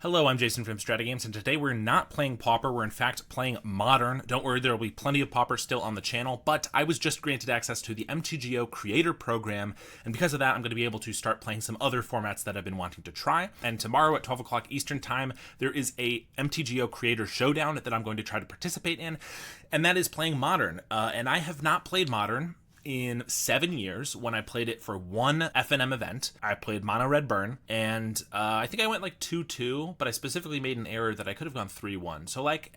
Hello, I'm Jason from StrataGames, and today we're not playing Pauper, we're in fact playing Modern. Don't worry, there will be plenty of Pauper still on the channel, but I was just granted access to the MTGO Creator Program, and because of that, I'm going to be able to start playing some other formats that I've been wanting to try. And tomorrow at 12 o'clock Eastern Time, there is a MTGO Creator Showdown that I'm going to try to participate in, and that is playing Modern. And I have not played Modern in 7 years. When I played it for one FNM event, I played Mono Red Burn, and I think I went like 2-2, but I specifically made an error that I could have gone 3-1. So like,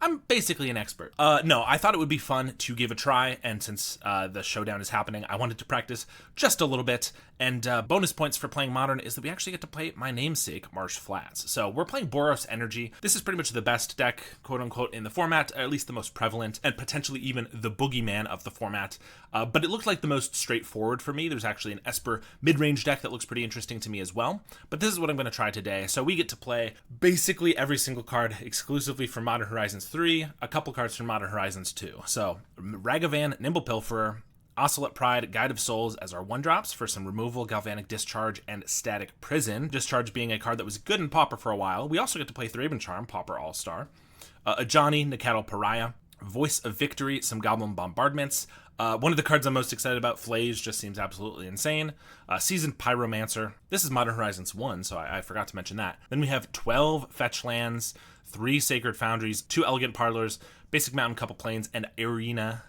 I'm basically an expert. No, I thought it would be fun to give a try, and since the showdown is happening, I wanted to practice just a little bit. And bonus points for playing Modern is that we actually get to play my namesake, Marsh Flats. So we're playing Boros Energy. This is pretty much the best deck, quote unquote, in the format, or at least the most prevalent, and potentially even the boogeyman of the format. But it looked like the most straightforward for me. There's actually an Esper mid-range deck that looks pretty interesting to me as well. But this is what I'm going to try today. So we get to play basically every single card exclusively from Modern Horizons 3, a couple cards from Modern Horizons 2. So Ragavan, Nimble Pilferer, Ocelot Pride, Guide of Souls as our 1-drops for some removal, Galvanic Discharge, and Static Prison. Discharge being a card that was good in Pauper for a while. We also get to play Thraben Charm, Pauper All-Star. Ajani, Nacatl Pariah, Voice of Victory, some Goblin Bombardments. One of the cards I'm most excited about, Flays, just seems absolutely insane. Seasoned Pyromancer. This is Modern Horizons 1, so I forgot to mention that. Then we have 12 Fetch Lands, 3 Sacred Foundries, 2 Elegant Parlors, Basic Mountain, couple Plains, and Arena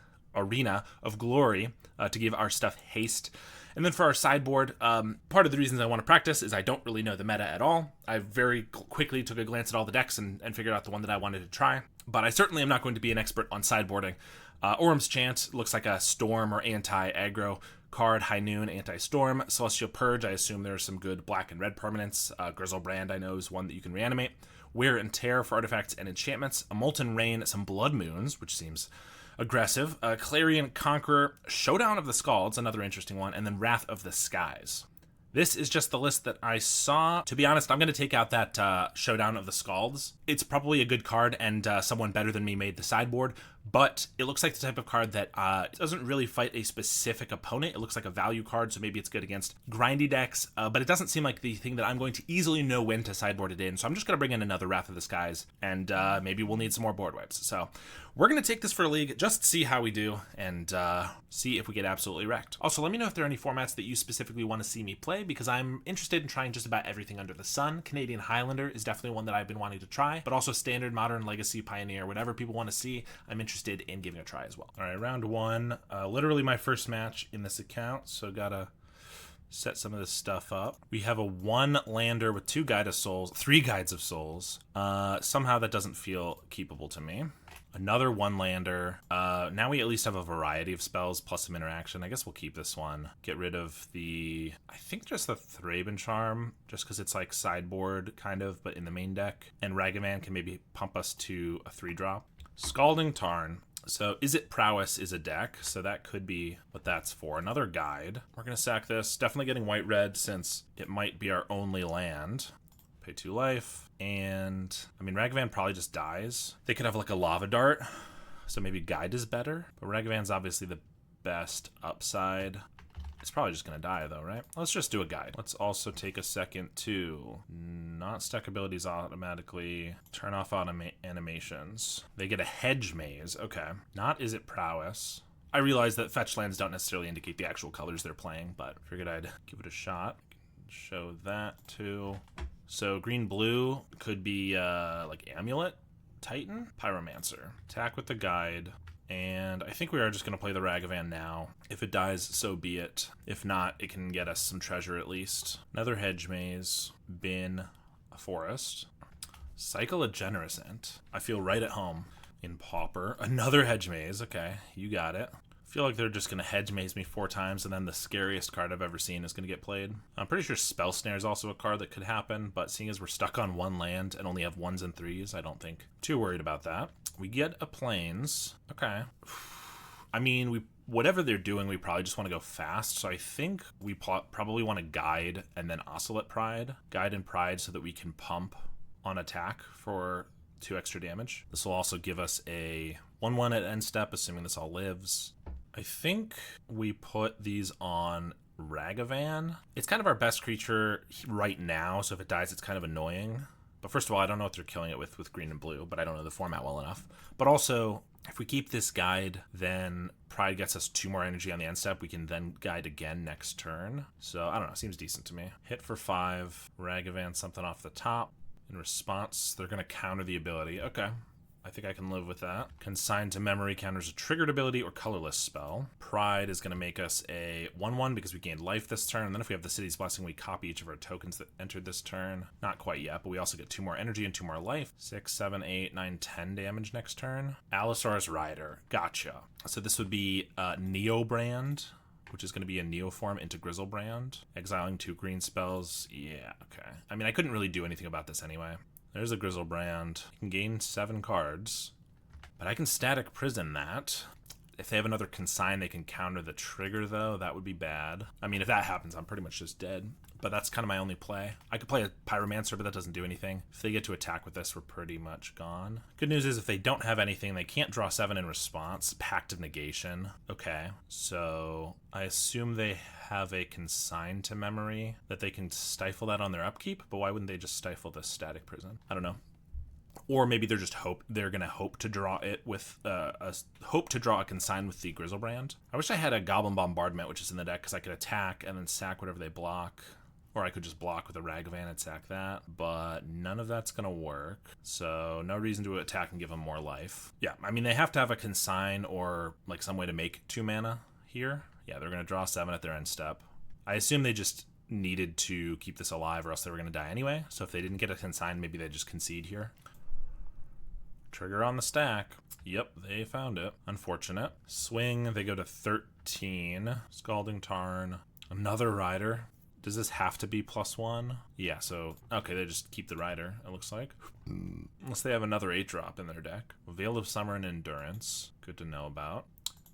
of Glory to give our stuff haste. And then for our sideboard, part of the reasons I want to practice is I don't really know the meta at all. I very quickly took a glance at all the decks and figured out the one that I wanted to try. But I certainly am not going to be an expert on sideboarding. Orum's Chant looks like a Storm or anti-aggro card. High Noon, anti-Storm. Celestial Purge, I assume there's some good black and red permanents. Grizzlebrand, I know, is one that you can reanimate. Wear and Tear for artifacts and enchantments. A Molten Rain, some Blood Moons, which seems aggressive. Clarion Conqueror, Showdown of the Scalds, another interesting one, and then Wrath of the Skies. This is just the list that I saw. To be honest, I'm going to take out that Showdown of the Scalds. It's probably a good card, and someone better than me made the sideboard, but it looks like the type of card that doesn't really fight a specific opponent. It looks like a value card, so maybe it's good against grindy decks, but it doesn't seem like the thing that I'm going to easily know when to sideboard it in, so I'm just going to bring in another Wrath of the Skies, and maybe we'll need some more board wipes. So we're going to take this for a league, just see how we do, and see if we get absolutely wrecked. Also, let me know if there are any formats that you specifically want to see me play, because I'm interested in trying just about everything under the sun. Canadian Highlander is definitely one that I've been wanting to try, but also Standard, Modern, Legacy, Pioneer, whatever people want to see, I'm interested in giving a try as well. All right, round 1, literally my first match in this account, so gotta set some of this stuff up. We have a 1-lander with 2 Guide of Souls, 3 Guides of Souls. Somehow that doesn't feel keepable to me. Another 1-lander. Now we at least have a variety of spells plus some interaction. I guess we'll keep this one. Get rid of I think just the Thraben Charm, just because it's like sideboard kind of, but in the main deck. And Ragavan can maybe pump us to a 3-drop. Scalding Tarn. So Is It Prowess is a deck, so that could be what that's for. Another guide. We're going to sack this. Definitely getting white-red since it might be our only land. Pay 2 life. And, I mean, Ragavan probably just dies. They could have like a Lava Dart, so maybe Guide is better. But Ragavan's obviously the best upside. It's probably just going to die, though, right? Let's just do a Guide. Let's also take a second to not stack abilities automatically. Turn off animations. They get a Hedge Maze. Okay. Not Is It Prowess. I realize that fetch lands don't necessarily indicate the actual colors they're playing, but figured I'd give it a shot. Show that too. So green-blue could be like Amulet, Titan, Pyromancer. Attack with the Guide. And I think we are just going to play the Ragavan now. If it dies, so be it. If not, it can get us some treasure at least. Another Hedge Maze. Bin. A Forest. Cycle a Generosant. I feel right at home in Pauper. Another Hedge Maze. Okay, you got it. I feel like they're just going to Hedge Maze me 4 times, and then the scariest card I've ever seen is going to get played. I'm pretty sure Spell Snare is also a card that could happen, but seeing as we're stuck on 1 land and only have 1s and 3s, I don't think too worried about that. We get a Plains. Okay. I mean, whatever they're doing, we probably just want to go fast, so I think we probably want to Guide and then Ocelot Pride. Guide and Pride so that we can pump on attack for 2 extra damage. This will also give us a 1/1 at end step, assuming this all lives. I think we put these on Ragavan. It's kind of our best creature right now, so if it dies, it's kind of annoying. But first of all, I don't know what they're killing it with green and blue, but I don't know the format well enough. But also, if we keep this guide, then Pride gets us 2 more energy on the end step. We can then guide again next turn. So, I don't know. Seems decent to me. Hit for 5. Ragavan something off the top. In response, they're going to counter the ability. Okay. I think I can live with that. Consign to Memory counters a triggered ability or colorless spell. Pride is going to make us a 1/1 because we gained life this turn. And then if we have the City's Blessing, we copy each of our tokens that entered this turn. Not quite yet, but we also get 2 more energy and 2 more life. 6, 7, 8, 9, 10 damage next turn. Allosaurus Rider. Gotcha. So this would be Neobrand, which is going to be a Neoform into Grizzlebrand. Exiling 2 green spells. Yeah, okay. I mean, I couldn't really do anything about this anyway. There's a Grizzlebrand. You can gain 7 cards, but I can Static Prison that. If they have another Consign, they can counter the trigger, though. That would be bad. I mean, if that happens, I'm pretty much just dead. But that's kind of my only play. I could play a Pyromancer, but that doesn't do anything. If they get to attack with this, we're pretty much gone. Good news is if they don't have anything, they can't draw 7 in response. Pact of Negation. Okay, so I assume they have a Consign to Memory that they can stifle that on their upkeep, but why wouldn't they just stifle the Static Prison? I don't know. Or maybe they're gonna hope to draw it with a Consign with the Grizzlebrand. I wish I had a Goblin Bombardment, which is in the deck, because I could attack and then sack whatever they block. Or I could just block with a Ragavan and sack that. But none of that's gonna work. So no reason to attack and give them more life. Yeah, I mean, they have to have a Consign or like some way to make 2 mana here. Yeah, they're gonna draw 7 at their end step. I assume they just needed to keep this alive or else they were gonna die anyway. So if they didn't get a Consign, maybe they just concede here. Trigger on the stack. Yep, they found it. Unfortunate. Swing, they go to 13. Scalding Tarn. Another Rider. Does this have to be +1? Yeah, so, okay, they just keep the Rider, it looks like. Unless they have another 8-drop in their deck. Veil of Summer and Endurance. Good to know about.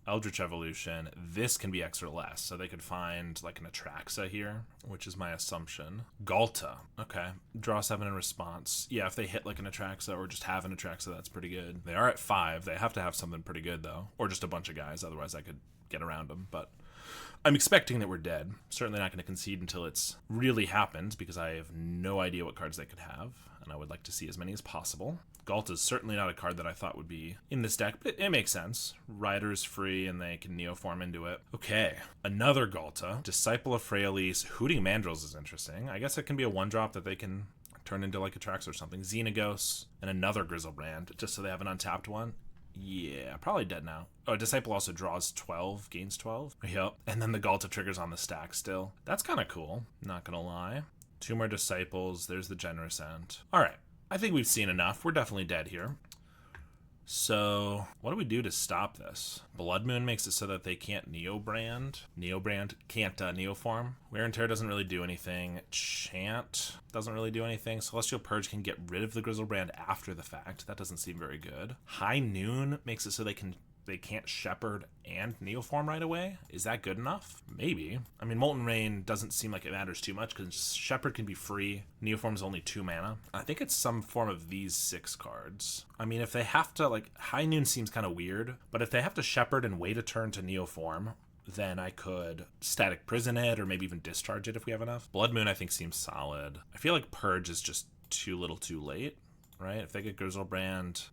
Eldritch Evolution. This can be X or less, so they could find like an Atraxa here, which is my assumption. Galta. Okay. Draw 7 in response. Yeah, if they hit like an Atraxa or just have an Atraxa, that's pretty good. They are at 5. They have to have something pretty good, though. Or just a bunch of guys, otherwise I could get around them, but I'm expecting that we're dead. Certainly not going to concede until it's really happened, because I have no idea what cards they could have, and I would like to see as many as possible. Galta is certainly not a card that I thought would be in this deck, but it makes sense. Rider's free, and they can Neoform into it. Okay, another Galta. Disciple of Freyalise. Hooting Mandrills is interesting. I guess it can be a 1-drop that they can turn into like a Trax or something. Xenagos, and another Grizzlebrand, just so they have an untapped one. Yeah, probably dead now. Oh, Disciple also draws 12, gains 12. Yep. And then the Galta triggers on the stack still. That's kind of cool, not gonna lie. 2 more Disciples, there's the Generous End. Alright, I think we've seen enough. We're definitely dead here. So, what do we do to stop this? Blood Moon makes it so that they can't Neobrand. Neobrand can't Neoform. Wear and Tear doesn't really do anything. Chant doesn't really do anything. Celestial Purge can get rid of the Grizzlebrand after the fact. That doesn't seem very good. High Noon makes it so they can't Shepherd and Neoform right away. Is that good enough? Maybe. I mean, Molten Rain doesn't seem like it matters too much because Shepherd can be free. Neoform's only 2 mana. I think it's some form of these 6 cards. I mean, if they have to, like, High Noon seems kind of weird, but if they have to Shepherd and wait a turn to Neoform, then I could Static Prison it or maybe even discharge it if we have enough. Blood Moon, I think, seems solid. I feel like Purge is just too little too late, right? If they get Grizzlebrand...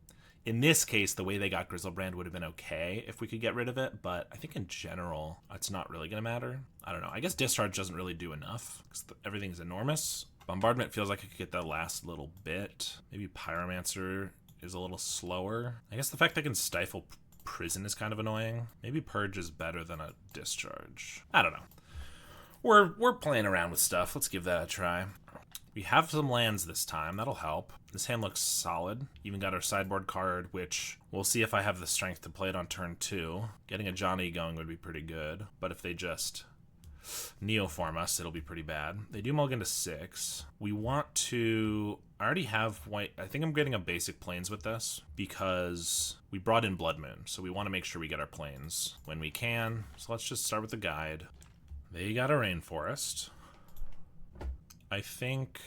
In this case, the way they got Grizzlebrand would have been okay if we could get rid of it, but I think in general, it's not really going to matter. I don't know. I guess Discharge doesn't really do enough because everything's enormous. Bombardment feels like I could get the last little bit. Maybe Pyromancer is a little slower. I guess the fact they can stifle Prison is kind of annoying. Maybe Purge is better than a Discharge. I don't know. We're playing around with stuff. Let's give that a try. We have some lands this time. That'll help. This hand looks solid. Even got our sideboard card, which we'll see if I have the strength to play it on turn 2. Getting a Johnny going would be pretty good. But if they just Neoform us, it'll be pretty bad. They do mulligan to 6. We want to... I already have white... I think I'm getting a basic plains with this because we brought in Blood Moon. So we want to make sure we get our plains when we can. So let's just start with the guide. They got a Rainforest. I think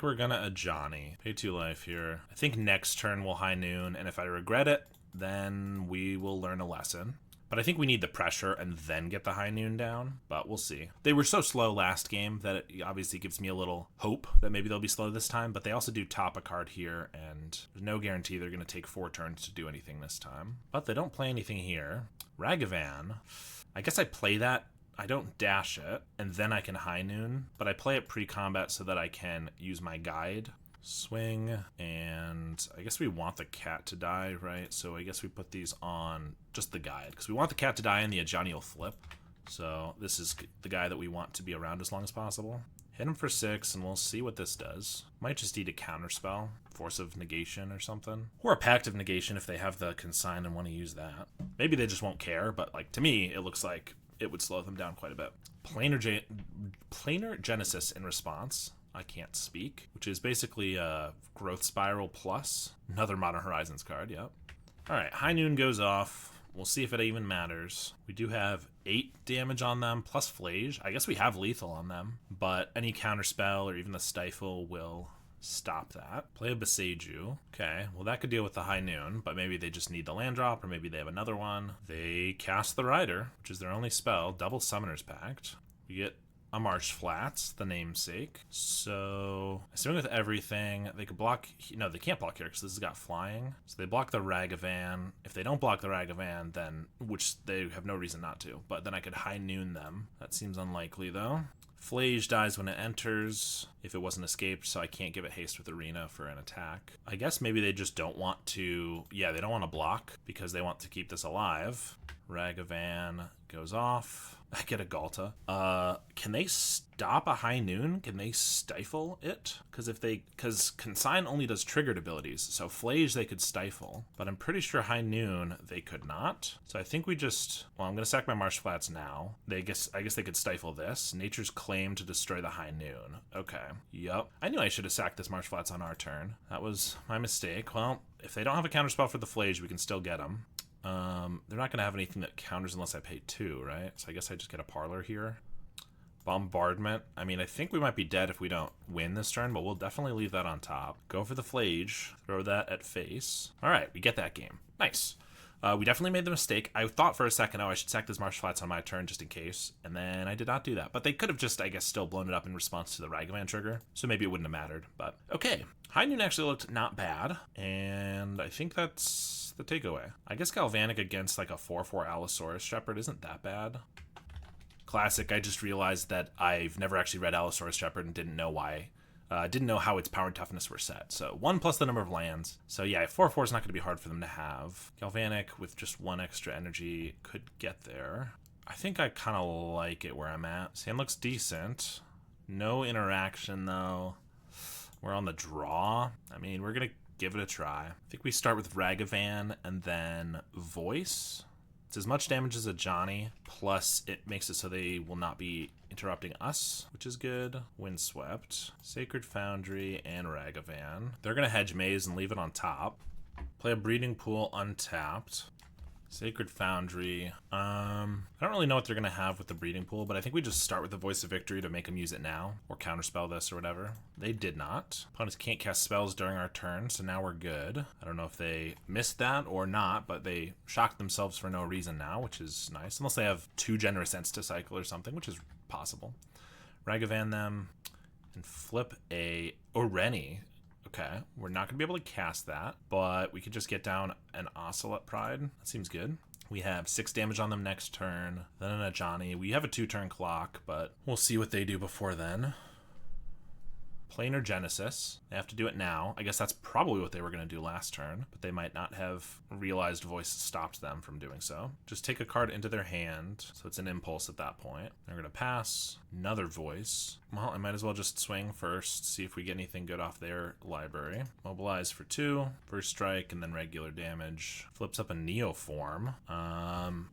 we're gonna a Johnny. Pay 2 life here. I think next turn we'll High Noon, and if I regret it, then we will learn a lesson. But I think we need the pressure and then get the High Noon down, but we'll see. They were so slow last game that it obviously gives me a little hope that maybe they'll be slow this time, but they also do top a card here, and there's no guarantee they're going to take 4 turns to do anything this time. But they don't play anything here. Ragavan, I guess I play that. I don't dash it, and then I can High Noon, but I play it pre-combat so that I can use my guide. Swing, and I guess we want the cat to die, right? So I guess we put these on just the guide, because we want the cat to die and the Ajani will flip. So this is the guy that we want to be around as long as possible. Hit him for 6, and we'll see what this does. Might just need a counterspell, Force of Negation or something. Or a Pact of Negation if they have the Consign and want to use that. Maybe they just won't care, but like to me, it looks like it would slow them down quite a bit. Planar Genesis in response. I can't speak, which is basically a Growth Spiral plus. Another Modern Horizons card, yep. Alright, High Noon goes off. We'll see if it even matters. We do have 8 damage on them, plus Flage. I guess we have lethal on them, but any counterspell or even the Stifle will stop that. Play a Beseju. Okay, well that could deal with the High Noon, but maybe they just need the land drop, or maybe they have another one. They cast the Rider, which is their only spell, double Summoner's Pact. We get a Marsh Flats, the namesake. So, assuming with everything, they could block... No, they can't block here because this has got flying. So they block the Ragavan. If they don't block the Ragavan, then... Which they have no reason not to. But then I could High Noon them. That seems unlikely, though. Flage dies when it enters, if it wasn't escaped, so I can't give it haste with Arena for an attack. I guess maybe they just don't want to... Yeah, they don't want to block because they want to keep this alive. Ragavan goes off. I get a Galta. Can they stop a High Noon? Can they stifle it? Because Consign only does triggered abilities, so Flage they could stifle, but I'm pretty sure High Noon they could not. So I think we just, well, I'm gonna sack my Marsh Flats now. I guess they could stifle this. Nature's Claim to destroy the High Noon. Okay. Yup. I knew I should have sacked this Marsh Flats on our turn. That was my mistake. Well, if they don't have a counterspell for the Flage, we can still get them. They're not going to have anything that counters unless I pay 2, right? So I guess I just get a Parlor here. Bombardment. I mean, I think we might be dead if we don't win this turn, but we'll definitely leave that on top. Go for the Flage. Throw that at face. All right, we get that game. Nice. We definitely made the mistake. I thought for a second, oh, I should sack this Marsh Flats on my turn just in case, and then I did not do that. But they could have just, I guess, still blown it up in response to the Ragavan trigger, so maybe it wouldn't have mattered. But okay, High Noon actually looked not bad, and I think that's the takeaway. I guess Galvanic against like a 4/4 Allosaurus Shepherd isn't that bad. Classic, I just realized that I've never actually read Allosaurus Shepherd and didn't know why. Didn't know how its power and toughness were set. So 1 plus the number of lands. So yeah, 4/4 is not going to be hard for them to have. Galvanic with just 1 extra energy could get there. I think I kind of like it where I'm at. Sand looks decent. No interaction though. We're on the draw. I mean, we're going to give it a try. I think we start with Ragavan and then Voice. It's as much damage as a Johnny, plus it makes it so they will not be interrupting us, which is good. Windswept, Sacred Foundry, and Ragavan. They're going to hedge Maze and leave it on top. Play a Breeding Pool untapped. Sacred Foundry. I don't really know what they're going to have with the Breeding Pool, but I think we just start with the Voice of Victory to make them use it now, or counterspell this or whatever. They did not. Opponents can't cast spells during our turn, so now we're good. I don't know if they missed that or not, but they shocked themselves for no reason now, which is nice. Unless they have 2 Generous Ents to cycle or something, which is possible. Ragavan them, and flip a Oreni. Okay, we're not going to be able to cast that, but we could just get down an Ocelot Pride. That seems good. We have 6 damage on them next turn, then an Ajani. We have a 2-turn clock, but we'll see what they do before then. Planar Genesis. They have to do it now. I guess that's probably what they were going to do last turn, but they might not have realized Voice stopped them from doing so. Just take a card into their hand, so it's an impulse at that point. They're going to pass. Another Voice. Well, I might as well just swing first, see if we get anything good off their library. Mobilize for 2, first strike, and then regular damage. Flips up a Neoform.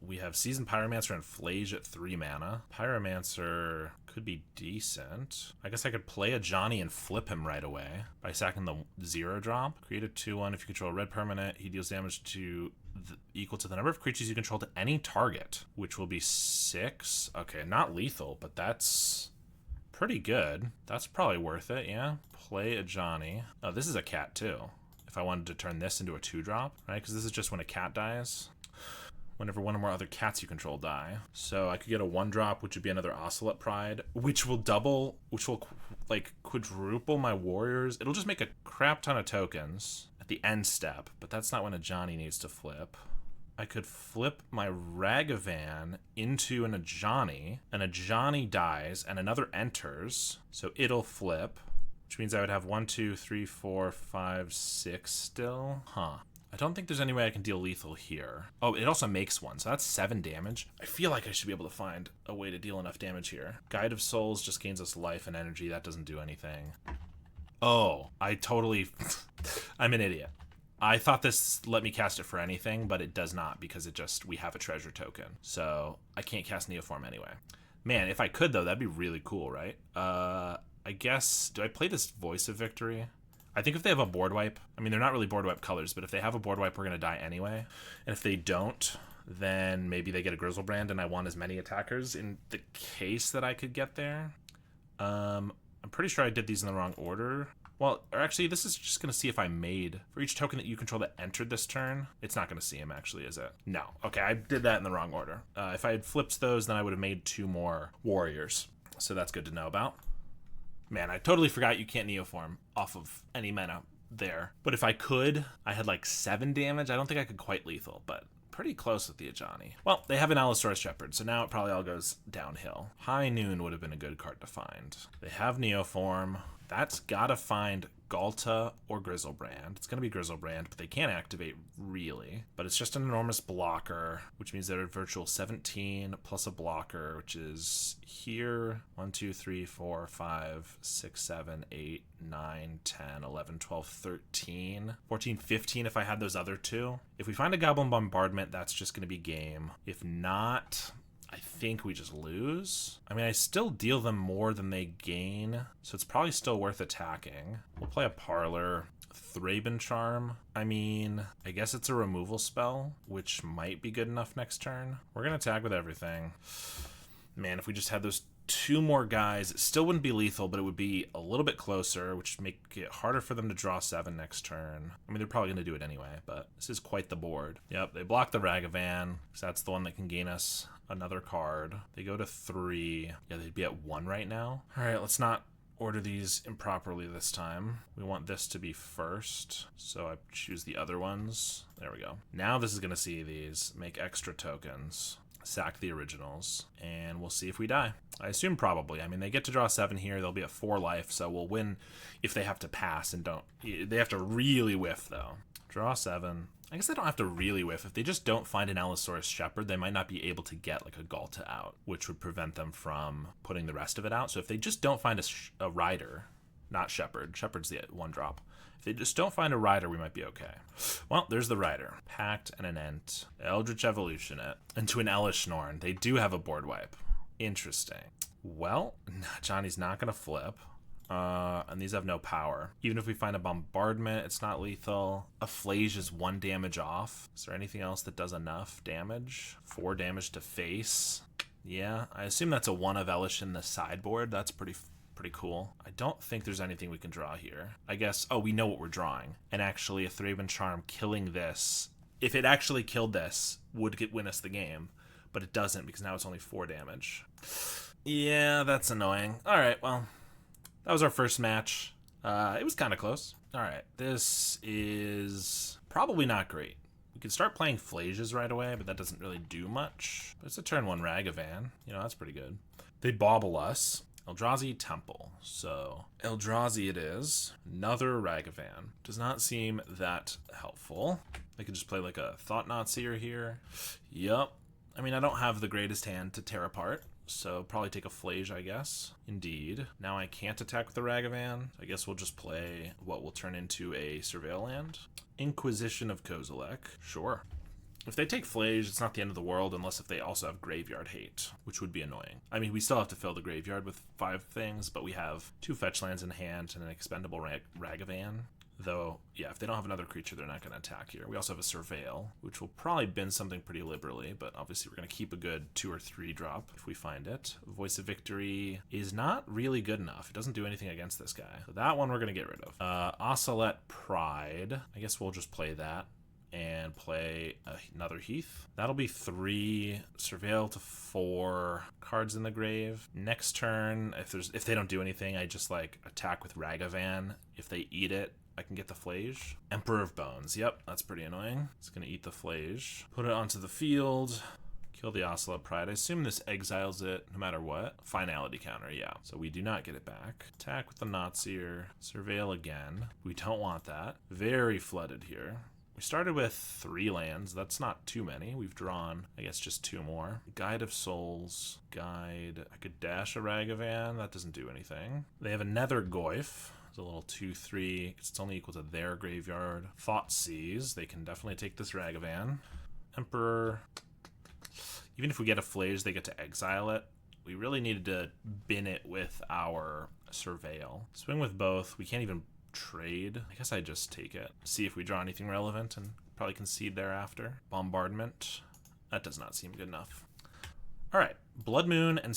We have Seasoned Pyromancer and Flage at 3 mana. Pyromancer could be decent. I guess I could play a Johnny and flip him right away by sacking the 0-drop. Create a 2/1. If you control a red permanent, he deals damage to equal to the number of creatures you control to any target, which will be 6. Okay, not lethal, but that's pretty good. That's probably worth it, yeah. Play a Johnny. Oh, this is a cat too. If I wanted to turn this into a 2-drop, right? Because this is just when a cat dies. whenever one or more other cats you control die. So I could get a 1-drop, which would be another Ocelot Pride, which will like quadruple my warriors. It'll just make a crap ton of tokens at the end step, but that's not when a Ajani needs to flip. I could flip my Ragavan into an Ajani dies, and another enters, so it'll flip, which means I would have 1, 2, 3, 4, 5, 6 still. Huh. I don't think there's any way I can deal lethal here. Oh, it also makes 1, so that's 7 damage. I feel like I should be able to find a way to deal enough damage here. Guide of Souls just gains us life and energy. That doesn't do anything. Oh, I totally... I'm an idiot. I thought this let me cast it for anything, but it does not because we have a treasure token. So I can't cast Neoform anyway. Man, if I could though, that'd be really cool, right? I guess, do I play this Voice of Victory? I think if they have a board wipe, I mean, they're not really board wipe colors, but if they have a board wipe, we're going to die anyway. And if they don't, then maybe they get a Grizzlebrand and I want as many attackers in the case that I could get there. I'm pretty sure I did these in the wrong order. Well, or actually, this is just going to see if I made, for each token that you control that entered this turn, it's not going to see him actually, is it? No. Okay, I did that in the wrong order. If I had flipped those, then I would have made 2 more warriors. So that's good to know about. Man, I totally forgot you can't Neoform off of any mana there. But if I could, I had like 7 damage. I don't think I could quite lethal, but pretty close with the Ajani. Well, they have an Allosaurus Shepherd, so now it probably all goes downhill. High Noon would have been a good card to find. They have Neoform. That's gotta find Galta or Grizzlebrand. It's gonna be Grizzlebrand, but they can't activate really. But it's just an enormous blocker, which means they're a virtual 17 plus a blocker, which is here 1, 2, 3, 4, 5, 6, 7, 8, 9, 10, 11, 12, 13, 14, 15 if I had those other 2. If we find a Goblin Bombardment, that's just gonna be game. If not, I think we just lose. I mean, I still deal them more than they gain, so it's probably still worth attacking. We'll play a Parlor. Thraben Charm. I mean, I guess it's a removal spell, which might be good enough next turn. We're going to attack with everything. Man, if we just had those 2 more guys, it still wouldn't be lethal, but it would be a little bit closer, which would make it harder for them to draw 7 next turn. I mean, they're probably going to do it anyway, but this is quite the board. Yep, they block the Ragavan, because that's the one that can gain us another card. They go to 3. Yeah, they'd be at 1 right now. All right, let's not order these improperly this time. We want this to be first, so I choose the other ones. There we go. Now this is going to see these, make extra tokens, sack the originals, and we'll see if we die. I assume probably. I mean, they get to draw 7 here. They'll be at 4 life, so we'll win if they have to pass and don't. They have to really whiff, though. Draw 7. I guess they don't have to really whiff. If they just don't find an Allosaurus Shepherd, they might not be able to get like a Galta out, which would prevent them from putting the rest of it out. So if they just don't find a Rider, not Shepherd, Shepherd's the 1-drop. If they just don't find a Rider, we might be okay. Well, there's the Rider. Pact and an Ent. Eldritch Evolution it into an Elish Norn. They do have a board wipe. Interesting. Well, Johnny's not going to flip. And these have no power. Even if we find a Bombardment, it's not lethal. A Flage is 1 damage off. Is there anything else that does enough damage? 4 damage to face. Yeah, I assume that's a 1 of Elish in the sideboard. That's pretty cool. I don't think there's anything we can draw here. I guess, oh, we know what we're drawing. And actually a Thraben Charm killing this, if it actually killed this, would win us the game. But it doesn't because now it's only 4 damage. Yeah, that's annoying. All right, well, that was our first match. It was kind of close. All right, this is probably not great. We can start playing Flages right away, but that doesn't really do much. But it's a turn 1 Ragavan. You know, that's pretty good. They bobble us. Eldrazi Temple. So Eldrazi it is. Another Ragavan. Does not seem that helpful. They could just play like a Thought Knot-Seer here. Yup. I mean, I don't have the greatest hand to tear apart, so probably take a Flage, I guess. Indeed. Now I can't attack with the Ragavan. I guess we'll just play what will turn into a Surveil land. Inquisition of Kozilek. Sure. If they take Flage, it's not the end of the world, unless if they also have Graveyard Hate, which would be annoying. I mean, we still have to fill the graveyard with 5 things, but we have 2 fetch lands in hand and an expendable Ragavan. Though, yeah, if they don't have another creature, they're not going to attack here. We also have a Surveil, which will probably bin something pretty liberally, but obviously we're going to keep a good 2 or 3 drop if we find it. Voice of Victory is not really good enough. It doesn't do anything against this guy. So that one we're going to get rid of. Ocelot Pride. I guess we'll just play that. and play another Heath. That'll be 3 Surveil to 4 cards in the grave. Next turn, if they don't do anything, I just like attack with Ragavan. If they eat it, I can get the Flage. Emperor of Bones. Yep, that's pretty annoying. It's gonna eat the Flage. Put it onto the field. Kill the Ocelot Pride. I assume this exiles it no matter what. Finality counter, yeah. So we do not get it back. Attack with the Nazier. Surveil again. We don't want that. Very flooded here. We started with 3 lands. That's not too many. We've drawn, I guess, just 2 more. Guide of Souls. Guide. I could dash a Ragavan. That doesn't do anything. They have a Nether Goyf. It's a little 2/3. It's only equal to their graveyard. Thoughtseize. They can definitely take this Ragavan. Emperor. Even if we get a Flage, they get to exile it. We really needed to bin it with our Surveil. Swing with both. We can't even trade. I guess I just take it. See if we draw anything relevant and probably concede thereafter. Bombardment. That does not seem good enough. All right. Blood Moon and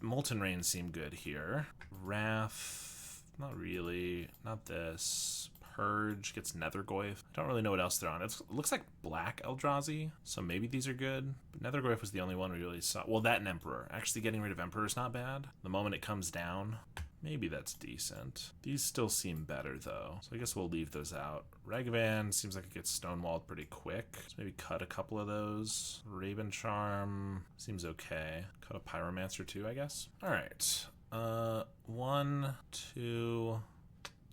Molten Rain seem good here. Wrath. Not really. Not this. Purge gets Nethergoyf. I don't really know what else they're on. It looks like black Eldrazi, so maybe these are good. But Nethergoyf was the only one we really saw. Well, that and Emperor. Actually getting rid of Emperor is not bad. The moment it comes down, maybe that's decent. These still seem better, though, so I guess we'll leave those out. Ragavan seems like it gets stonewalled pretty quick, so maybe cut a couple of those. Raven Charm seems okay. Cut a Pyromancer too, I guess. All right. 1, 2...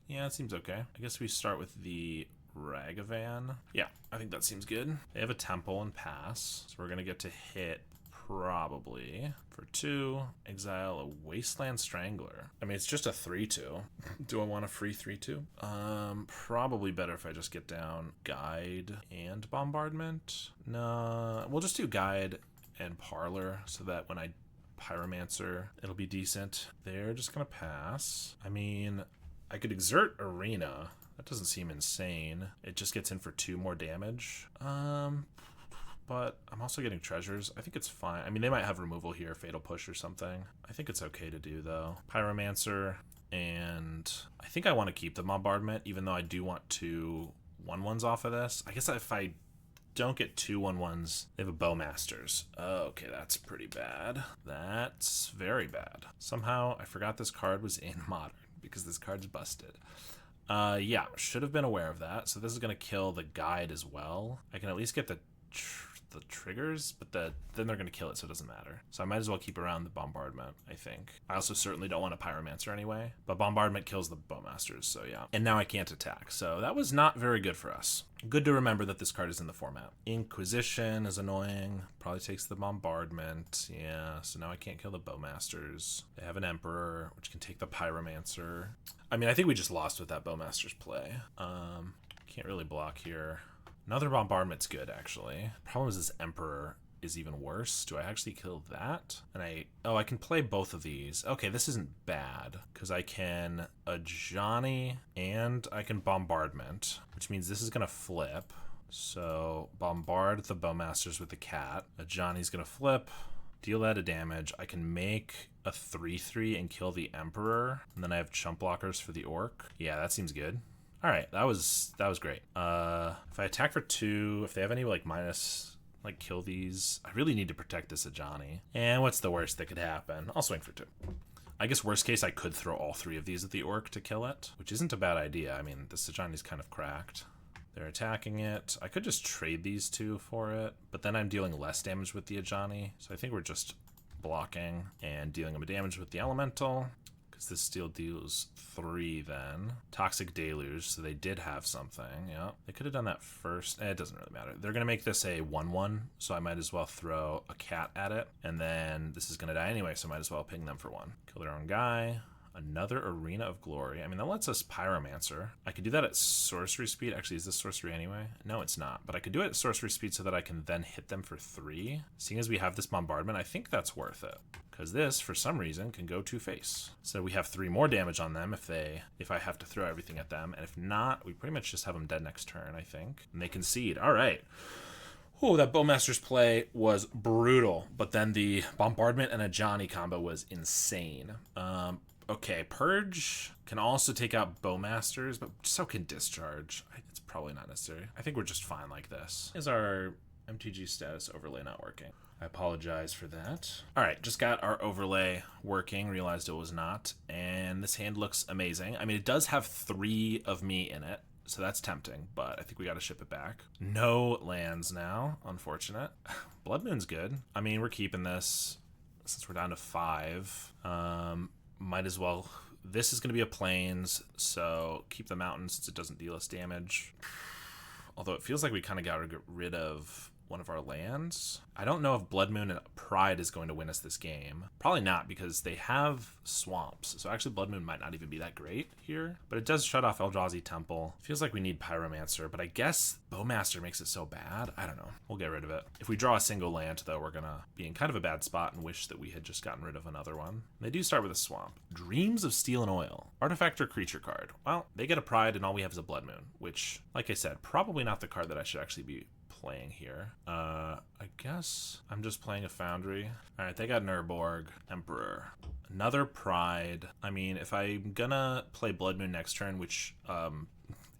Yeah, it seems okay. I guess we start with the Ragavan. Yeah, I think that seems good. They have a Temple and pass, so we're going to get to hit probably. For 2, exile a Wasteland Strangler. I mean, it's just a 3/2. Do I want a free 3/2? Probably better if I just get down Guide and Bombardment. No, we'll just do Guide and Parlor so that when I Pyromancer, it'll be decent. They're just going to pass. I mean, I could exert Arena. That doesn't seem insane. It just gets in for 2 more damage. But I'm also getting treasures. I think it's fine. I mean, they might have removal here, Fatal Push or something. I think it's okay to do, though. Pyromancer, and I think I want to keep the Bombardment, even though I do want 2 1/1s off of this. I guess if I don't get 2 1/1s, they have a Bowmasters. Okay, that's pretty bad. That's very bad. Somehow, I forgot this card was in Modern, because this card's busted. Yeah, should have been aware of that. So this is going to kill the Guide as well. I can at least get the triggers, but then they're going to kill it, so it doesn't matter. So I might as well keep around the Bombardment, I think. I also certainly don't want a Pyromancer anyway, but Bombardment kills the Bowmasters, so yeah. And now I can't attack, so that was not very good for us. Good to remember that this card is in the format. Inquisition is annoying. Probably takes the Bombardment. Yeah, so now I can't kill the Bowmasters. They have an Emperor, which can take the Pyromancer. I mean, I think we just lost with that Bowmaster's play. Can't really block here. Another Bombardment's good, actually. Problem is this Emperor is even worse. Do I actually kill that? And I can play both of these. Okay, this isn't bad, because I can Ajani and I can Bombardment, which means this is going to flip. So Bombard the Bowmasters with the cat. Ajani's going to flip, deal that a damage. I can make a 3/3 and kill the Emperor, and then I have chump blockers for the Orc. Yeah, that seems good. All right, that was great. If I attack for 2, if they have any minus, kill these. I really need to protect this Ajani. And what's the worst that could happen? I'll swing for 2. I guess worst case, I could throw all 3 of these at the Orc to kill it, which isn't a bad idea. I mean, this Ajani's kind of cracked. They're attacking it. I could just trade these 2 for it, but then I'm dealing less damage with the Ajani. So I think we're just blocking and dealing them damage with the Elemental. Because this still deals 3 then. Toxic Deluge, so they did have something, yeah. They could have done that first. It doesn't really matter. They're going to make this a 1/1, so I might as well throw a cat at it. And then this is going to die anyway, so I might as well ping them for 1. Kill their own guy. Another Arena of Glory. I mean, that lets us Pyromancer. I could do that at sorcery speed. Actually, is this sorcery anyway? No, it's not. But I could do it at sorcery speed so that I can then hit them for 3. Seeing as we have this Bombardment, I think that's worth it. Because this, for some reason, can go 2-face. So we have 3 more damage on them if I have to throw everything at them. And if not, we pretty much just have them dead next turn, I think. And they concede. All right. Oh, that Bowmaster's play was brutal. But then the Bombardment and Ajani combo was insane. Okay, Purge can also take out Bowmasters, but so can Discharge. It's probably not necessary. I think we're just fine like this. Is our MTG status overlay not working? I apologize for that. All right, just got our overlay working, realized it was not, and this hand looks amazing. I mean, it does have 3 of me in it, so that's tempting, but I think we got to ship it back. No lands now, unfortunate. Blood Moon's good. I mean, we're keeping this since we're down to 5. Might as well. This is going to be a plains, so keep the mountain since it doesn't deal us damage. Although it feels like we kind of got to get rid of one of our lands. I don't know if Blood Moon and Pride is going to win us this game. Probably not, because they have swamps. So actually Blood Moon might not even be that great here. But it does shut off Eldrazi Temple. Feels like we need Pyromancer, but I guess Bowmaster makes it so bad. I don't know. We'll get rid of it. If we draw a single land, though, we're going to be in kind of a bad spot and wish that we had just gotten rid of another one. They do start with a swamp. Dreams of Steel and Oil. Artifact or creature card. Well, they get a Pride and all we have is a Blood Moon, which, like I said, probably not the card that I should actually be playing here. I guess I'm just playing a Foundry. All right, they got Nurborg, Emperor, another Pride. I mean, if I'm gonna play Blood Moon next turn, which,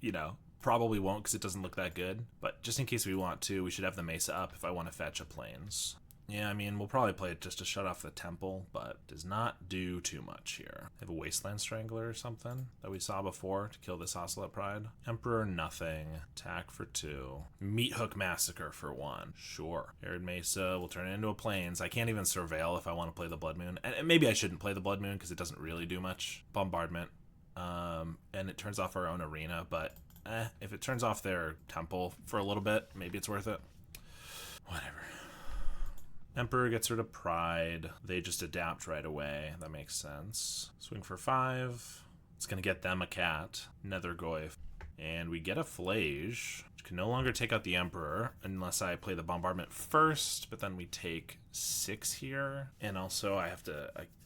you know, probably won't because it doesn't look that good, but just in case we want to, we should have the Mesa up if I want to fetch a Plains. Yeah, I mean, we'll probably play it just to shut off the temple, but does not do too much here. Have a Wasteland Strangler or something that we saw before to kill this Ocelot Pride. Emperor, nothing. Attack for 2. Meat Hook Massacre for 1. Sure. Arid Mesa will turn it into a Plains. I can't even Surveil if I want to play the Blood Moon. And maybe I shouldn't play the Blood Moon because it doesn't really do much. Bombardment. And it turns off our own arena, but if it turns off their temple for a little bit, maybe it's worth it. Whatever. Emperor gets rid of Pride. They just adapt right away. That makes sense. Swing for 5. It's going to get them a cat. Nethergoyf. And we get a Flage, which can no longer take out the Emperor unless I play the Bombardment first, but then we take 6 here. And also I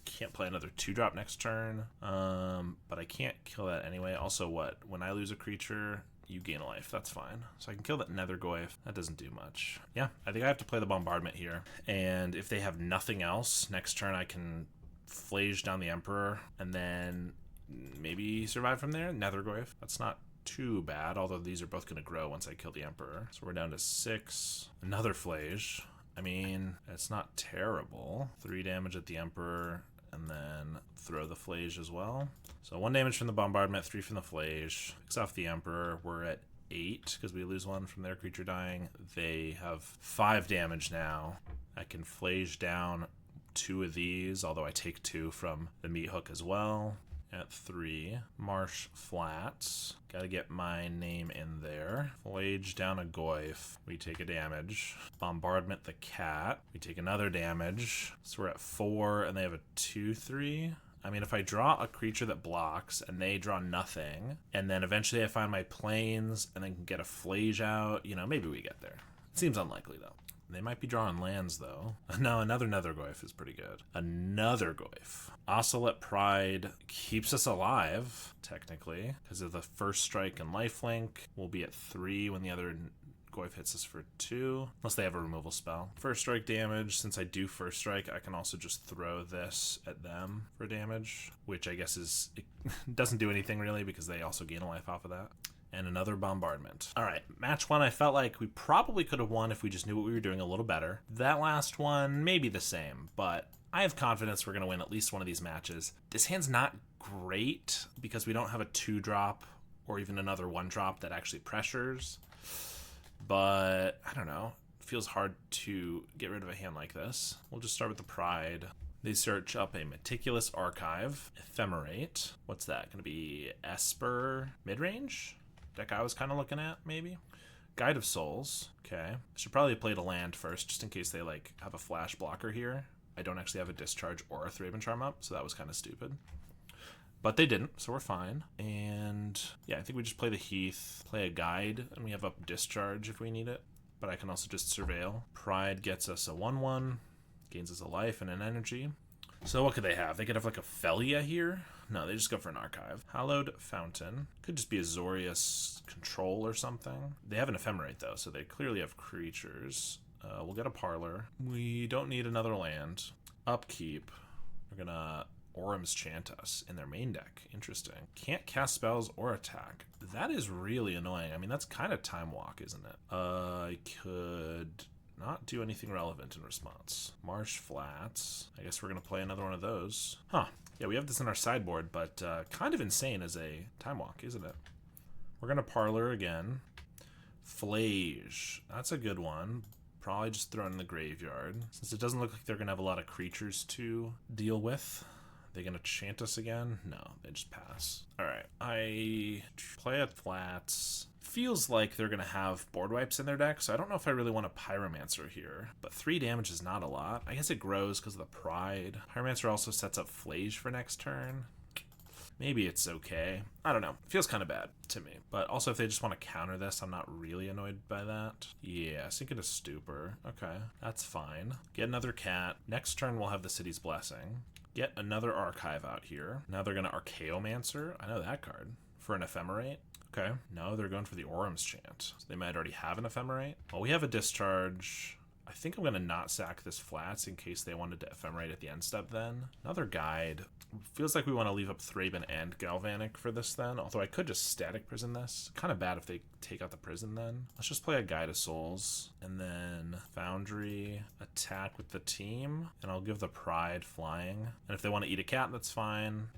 can't play another 2-drop next turn, but I can't kill that anyway. Also, when I lose a creature, you gain a life. That's fine. So I can kill that Nethergoyf. That doesn't do much. Yeah, I think I have to play the Bombardment here. And if they have nothing else, next turn I can Flage down the Emperor and then maybe survive from there. Nethergoyf. That's not too bad, although these are both going to grow once I kill the Emperor. So we're down to 6. Another Flage. I mean, it's not terrible. 3 damage at the Emperor, and then throw the Flage as well. So 1 damage from the Bombardment, 3 from the Flage. Picks off the Emperor. We're at 8 because we lose 1 from their creature dying. They have 5 damage now. I can Flage down 2 of these, although I take 2 from the Meat Hook as well. At 3, Marsh Flats. Gotta get my name in there. Flage down a Goyf. We take a damage. Bombardment the cat. We take another damage. So we're at 4, and they have a 2/3. I mean, if I draw a creature that blocks, and they draw nothing, and then eventually I find my Plains, and then can get a Flage out, you know, maybe we get there. It seems unlikely, though. They might be drawing lands, though. No, another Nethergoyf is pretty good. Another Goyf. Ocelot Pride keeps us alive, technically, because of the first strike and lifelink. We'll be at 3 when the other Goyf hits us for 2, unless they have a removal spell. First strike damage. Since I do first strike, I can also just throw this at them for damage, which I guess it doesn't do anything, really, because they also gain a life off of that. And another Bombardment. All right, match 1, I felt like we probably could have won if we just knew what we were doing a little better. That last one, maybe the same, but I have confidence we're going to win at least one of these matches. This hand's not great because we don't have a 2-drop or even another 1-drop that actually pressures, but I don't know. It feels hard to get rid of a hand like this. We'll just start with the Pride. They search up a Meticulous Archive, Ephemerate. What's that? Going to be Esper midrange? Deck I was kind of looking at, maybe. Guide of Souls. Okay. I should probably have played a land first, just in case they have a flash blocker here. I don't actually have a Discharge or a Thraben Charm up, so that was kind of stupid. But they didn't, so we're fine. And yeah, I think we just play the Heath, play a Guide, and we have up Discharge if we need it. But I can also just Surveil. Pride gets us a 1/1, gains us a life and an energy. So what could they have? They could have a Felia here. No, they just go for an Archive. Hallowed Fountain. Could just be Azorius Control or something. They have an Ephemerate, though, so they clearly have creatures. We'll get a Parlor. We don't need another land. Upkeep. We're going to Orum's Chant us in their main deck. Interesting. Can't cast spells or attack. That is really annoying. I mean, that's kind of Time Walk, isn't it? I could not do anything relevant in response. Marsh Flats. I guess we're going to play another one of those. Huh. Yeah, we have this in our sideboard, but kind of insane as a Time Walk, isn't it? We're going to Parlor again. Flage. That's a good one. Probably just throw it in the graveyard. Since it doesn't look like they're going to have a lot of creatures to deal with. They going to chant us again? No, they just pass. All right. I play at Flats. Feels like they're going to have board wipes in their deck, so I don't know if I really want a Pyromancer here. But 3 damage is not a lot. I guess it grows because of the Pride. Pyromancer also sets up Flage for next turn. Maybe it's okay. I don't know. Feels kind of bad to me. But also if they just want to counter this, I'm not really annoyed by that. Yeah, sink into Stupor. Okay, that's fine. Get another cat. Next turn we'll have the City's Blessing. Get another Archive out here. Now they're going to Archaeomancer. I know that card. For an Ephemerate. Okay. No, they're going for the Orum's Chant. So they might already have an Ephemerate. Well, we have a Discharge. I think I'm going to not sack this Flats in case they wanted to Ephemerate at the end step then. Another Guide. Feels like we want to leave up Thraben and Galvanic for this then. Although I could just Static Prison this. Kind of bad if they take out the Prison then. Let's just play a Guide of Souls. And then Foundry. Attack with the team. And I'll give the Pride Flying. And if they want to eat a cat, that's fine.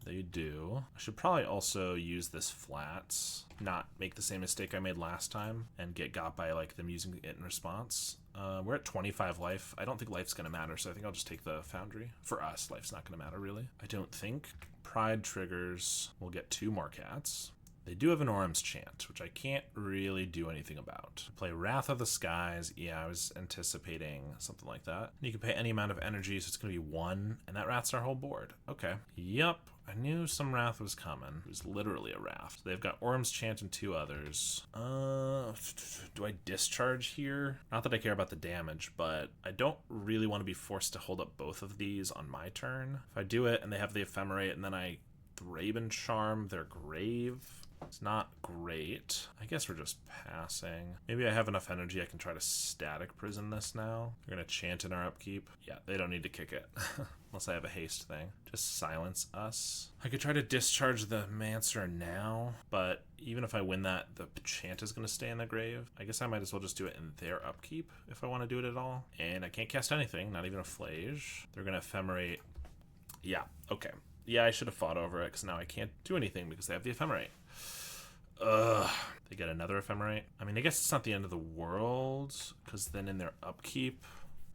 They do. I should probably also use this Flats, not make the same mistake I made last time, and get got by like them using it in response. We're at 25 life. I don't think life's going to matter, so I think I'll just take the Foundry. For us, life's not going to matter, really. I don't think. Pride triggers. We'll get 2 more cats. They do have an Orum's Chant, which I can't really do anything about. Play Wrath of the Skies. Yeah, I was anticipating something like that. You can pay any amount of energy, so it's going to be 1, and that Wrath's our whole board. Okay. Yup. I knew some Wrath was coming. It was literally a Wrath. They've got Orum's Chant and 2 others. Do I discharge here? Not that I care about the damage, but I don't really want to be forced to hold up both of these on my turn. If I do it and they have the Ephemerate and then I Thraben Charm their grave, it's not great. I guess we're just passing. Maybe I have enough energy I can try to Static Prison this now. We're going to chant in our upkeep. Yeah, they don't need to kick it. Unless I have a haste thing. Just silence us. I could try to discharge the Mancer now, but even if I win that, the chant is going to stay in the grave. I guess I might as well just do it in their upkeep if I want to do it at all. And I can't cast anything, not even a Flage. They're going to Ephemerate. Yeah, okay. Yeah, I should have fought over it because now I can't do anything because they have the Ephemerate. Ugh. They get another Ephemerate. I mean, I guess it's not the end of the world because then in their upkeep,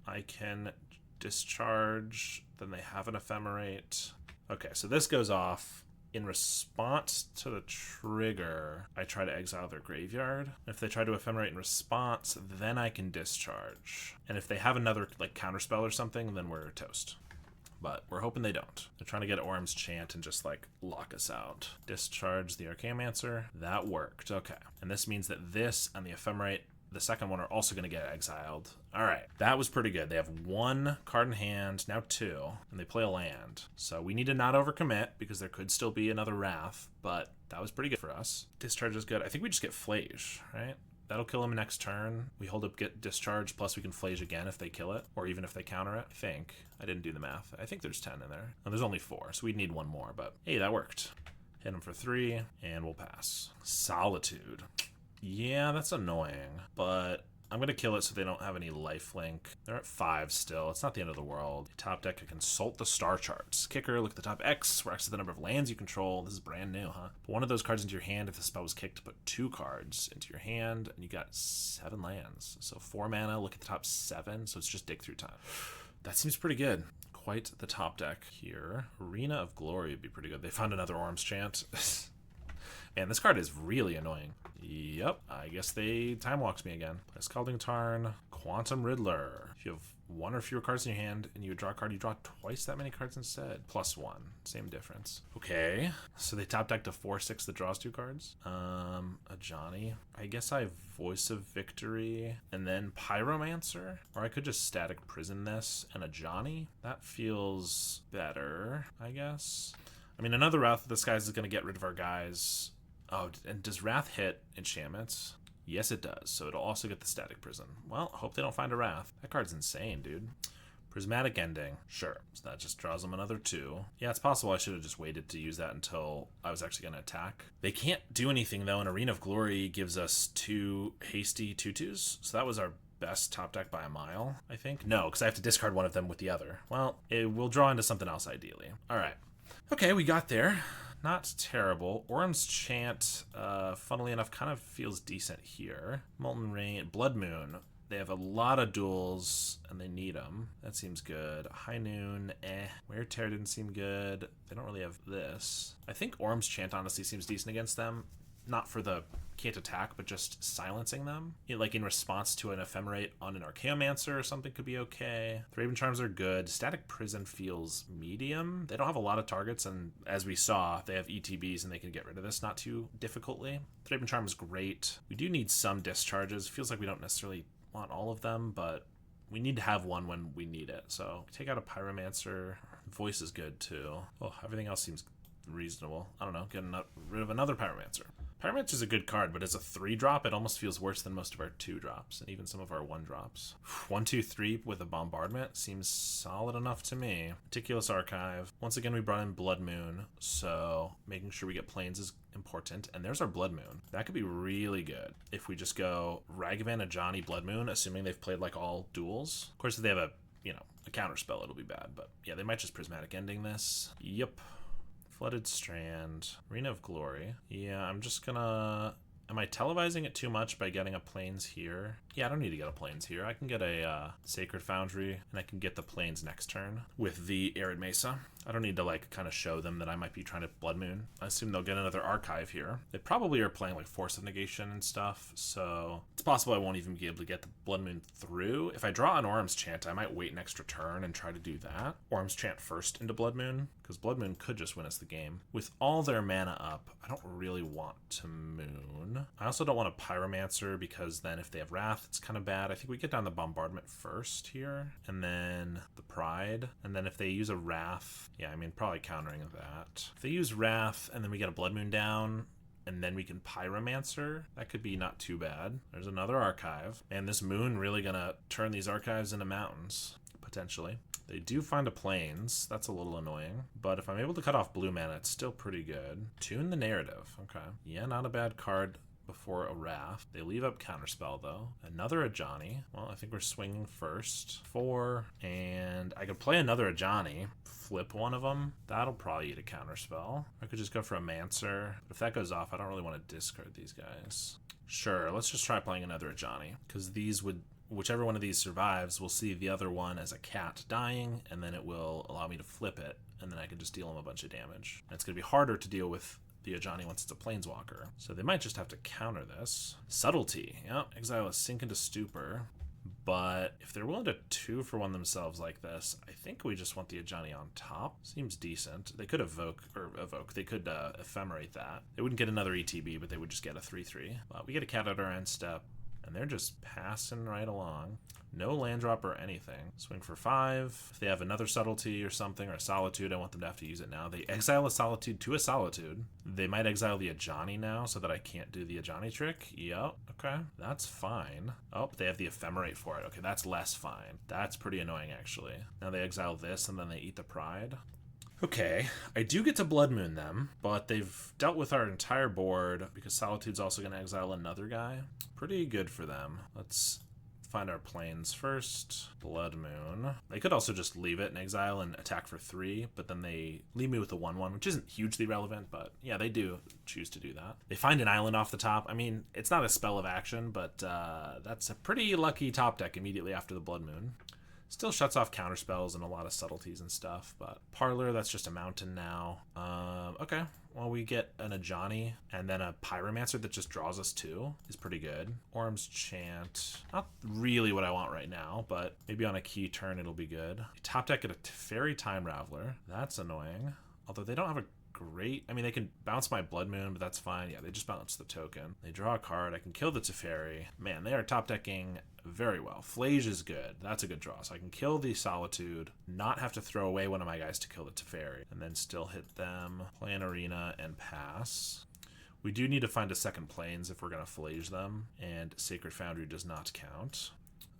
I can discharge. Then they have an Ephemerate. Okay, so this goes off. In response to the trigger, I try to exile their graveyard. If they try to Ephemerate in response, then I can discharge. And if they have another like counterspell or something, then we're toast. But we're hoping they don't. They're trying to get Orum's Chant and just like lock us out. Discharge the Archaeomancer. That worked. Okay. And this means that this and the Ephemerate, the second one, are also going to get exiled. All right. That was pretty good. They have 1 card in hand, now 2, and they play a land. So we need to not overcommit because there could still be another Wrath, but that was pretty good for us. Discharge is good. I think we just get Flage, right? That'll kill him next turn. We hold up, get discharge, plus we can Flage again if they kill it, or even if they counter it. I think. I didn't do the math. I think there's 10 in there. No, there's only 4, so we'd need 1 more, but hey, that worked. Hit him for 3, and we'll pass. Solitude. Yeah, that's annoying, but I'm going to kill it so they don't have any lifelink. They're at 5 still. It's not the end of the world. Top deck, I consult the star charts. Kicker, look at the top X, where X is the number of lands you control. This is brand new, huh? Put one of those cards into your hand. If the spell was kicked, put 2 cards into your hand, and you got 7 lands. So 4 mana, look at the top 7, so it's just dig through time. That seems pretty good. Quite the top deck here. Arena of Glory would be pretty good. They found another Orum's Chant. Man, this card is really annoying. Yep, I guess they Time Walks me again. Play Scalding Tarn, Quantum Riddler. If you have 1 or fewer cards in your hand and you draw a card, you draw twice that many cards instead. +1, same difference. Okay, so they top decked a 4/6 that draws 2 cards. A Johnny. I guess I have Voice of Victory and then Pyromancer, or I could just Static Prison this and a Johnny. That feels better, I guess. I mean, another Wrath of the Skies is going to get rid of our guys. Oh, and does Wrath hit enchantments? Yes, it does. So it'll also get the Static Prison. Well, hope they don't find a Wrath. That card's insane, dude. Prismatic Ending. Sure. So that just draws them another 2. Yeah, it's possible I should have just waited to use that until I was actually going to attack. They can't do anything, though, and Arena of Glory gives us 2 hasty 2/2s. So that was our best top deck by a mile, I think. No, because I have to discard one of them with the other. Well, it will draw into something else, ideally. All right. Okay, we got there. Not terrible. Orm's Chant, funnily enough, kind of feels decent here. Molten Rain, Blood Moon. They have a lot of duels, and they need them. That seems good. High Noon, Wear Tear didn't seem good. They don't really have this. I think Orm's Chant honestly seems decent against them. Not for the can't attack, but just silencing them. Like in response to an Ephemerate on an Archaeomancer or something could be okay. Raven Charms are good. Static Prison feels medium. They don't have a lot of targets, and as we saw, they have ETBs and they can get rid of this not too difficultly. Raven Charm is great. We do need some discharges. Feels like we don't necessarily want all of them, but we need to have one when we need it. So take out a Pyromancer. Voice is good too. Oh, everything else seems reasonable. I don't know, get rid of another Pyromancer. Pyromancer is a good card, but as a 3-drop, it almost feels worse than most of our 2-drops, and even some of our 1-drops. 1, 2, 3 with a Bombardment seems solid enough to me. Meticulous Archive. Once again, we brought in Blood Moon, so making sure we get Plains is important. And there's our Blood Moon. That could be really good if we just go Ragavan, Ajani, Blood Moon, assuming they've played like all duels. Of course, if they have a counter spell, it'll be bad, but yeah, they might just Prismatic Ending this. Yep. Flooded Strand, Arena of Glory. Yeah, I'm just gonna... Am I televising it too much by getting a Plains here? Yeah, I don't need to get a Plains here. I can get a Sacred Foundry, and I can get the Plains next turn with the Arid Mesa. I don't need to, like, kind of show them that I might be trying to Blood Moon. I assume they'll get another Archive here. They probably are playing, like, Force of Negation and stuff, so it's possible I won't even be able to get the Blood Moon through. If I draw an Orm's Chant, I might wait an extra turn and try to do that. Orm's Chant first into Blood Moon, because Blood Moon could just win us the game. With all their mana up, I don't really want to Moon. I also don't want a Pyromancer, because then if they have Wrath, it's kind of bad. I think we get down the Bombardment first here, and then the Pride, and then if they use a Wrath, yeah, I mean, probably countering that. If they use Wrath, and then we get a Blood Moon down, and then we can Pyromancer, that could be not too bad. There's another Archive. Man, this Moon really gonna turn these Archives into mountains, potentially. They do find a Plains. That's a little annoying. But if I'm able to cut off blue mana, it's still pretty good. Tune the Narrative. Okay. Yeah, not a bad card before a Wrath. They leave up Counterspell, though. Another Ajani. Well, I think we're swinging first. 4. And I could play another Ajani. Flip one of them. That'll probably eat a Counterspell. I could just go for a Mancer. But if that goes off, I don't really want to discard these guys. Sure, let's just try playing another Ajani. Because these would... Whichever one of these survives, we'll see the other one as a cat dying, and then it will allow me to flip it, and then I can just deal him a bunch of damage. And it's going to be harder to deal with the Ajani once it's a Planeswalker. So they might just have to counter this. Subtlety. Yep, exile a Sink into Stupor. But if they're willing to 2-for-1 themselves like this, I think we just want the Ajani on top. Seems decent. They could evoke. They could Ephemerate that. They wouldn't get another ETB, but they would just get a 3-3. But we get a cat at our end step. And they're just passing right along. No land drop or anything. Swing for 5. If they have another Subtlety or something, or a Solitude, I want them to have to use it now. They exile a Solitude to a Solitude. They might exile the Ajani now so that I can't do the Ajani trick. Yep, okay. That's fine. Oh, they have the Ephemerate for it. Okay, that's less fine. That's pretty annoying, actually. Now they exile this, and then they eat the Pride. Okay, I do get to Blood Moon them, but they've dealt with our entire board because Solitude's also going to exile another guy. Pretty good for them. Let's find our Plains first. Blood Moon. They could also just leave it in exile and attack for 3, but then they leave me with a 1/1, which isn't hugely relevant, but yeah, they do choose to do that. They find an island off the top. I mean, it's not a spell of action, but that's a pretty lucky top deck immediately after the Blood Moon. Still shuts off counterspells and a lot of subtleties and stuff, but Parlor, that's just a mountain now. Okay, well, we get an Ajani and then a Pyromancer that just draws us 2 is pretty good. Orm's Chant, not really what I want right now, but maybe on a key turn it'll be good. Top deck at a Fairy Time Raveler, that's annoying. Although they don't have a great... I mean, they can bounce my Blood Moon, but that's fine. Yeah, they just bounce the token. They draw a card. I can kill the Teferi. Man, they are top decking very well. Flage is good. That's a good draw. So I can kill the Solitude, not have to throw away one of my guys to kill the Teferi, and then still hit them, play an Arena, and pass. We do need to find a second Plains if we're going to Flage them, and Sacred Foundry does not count.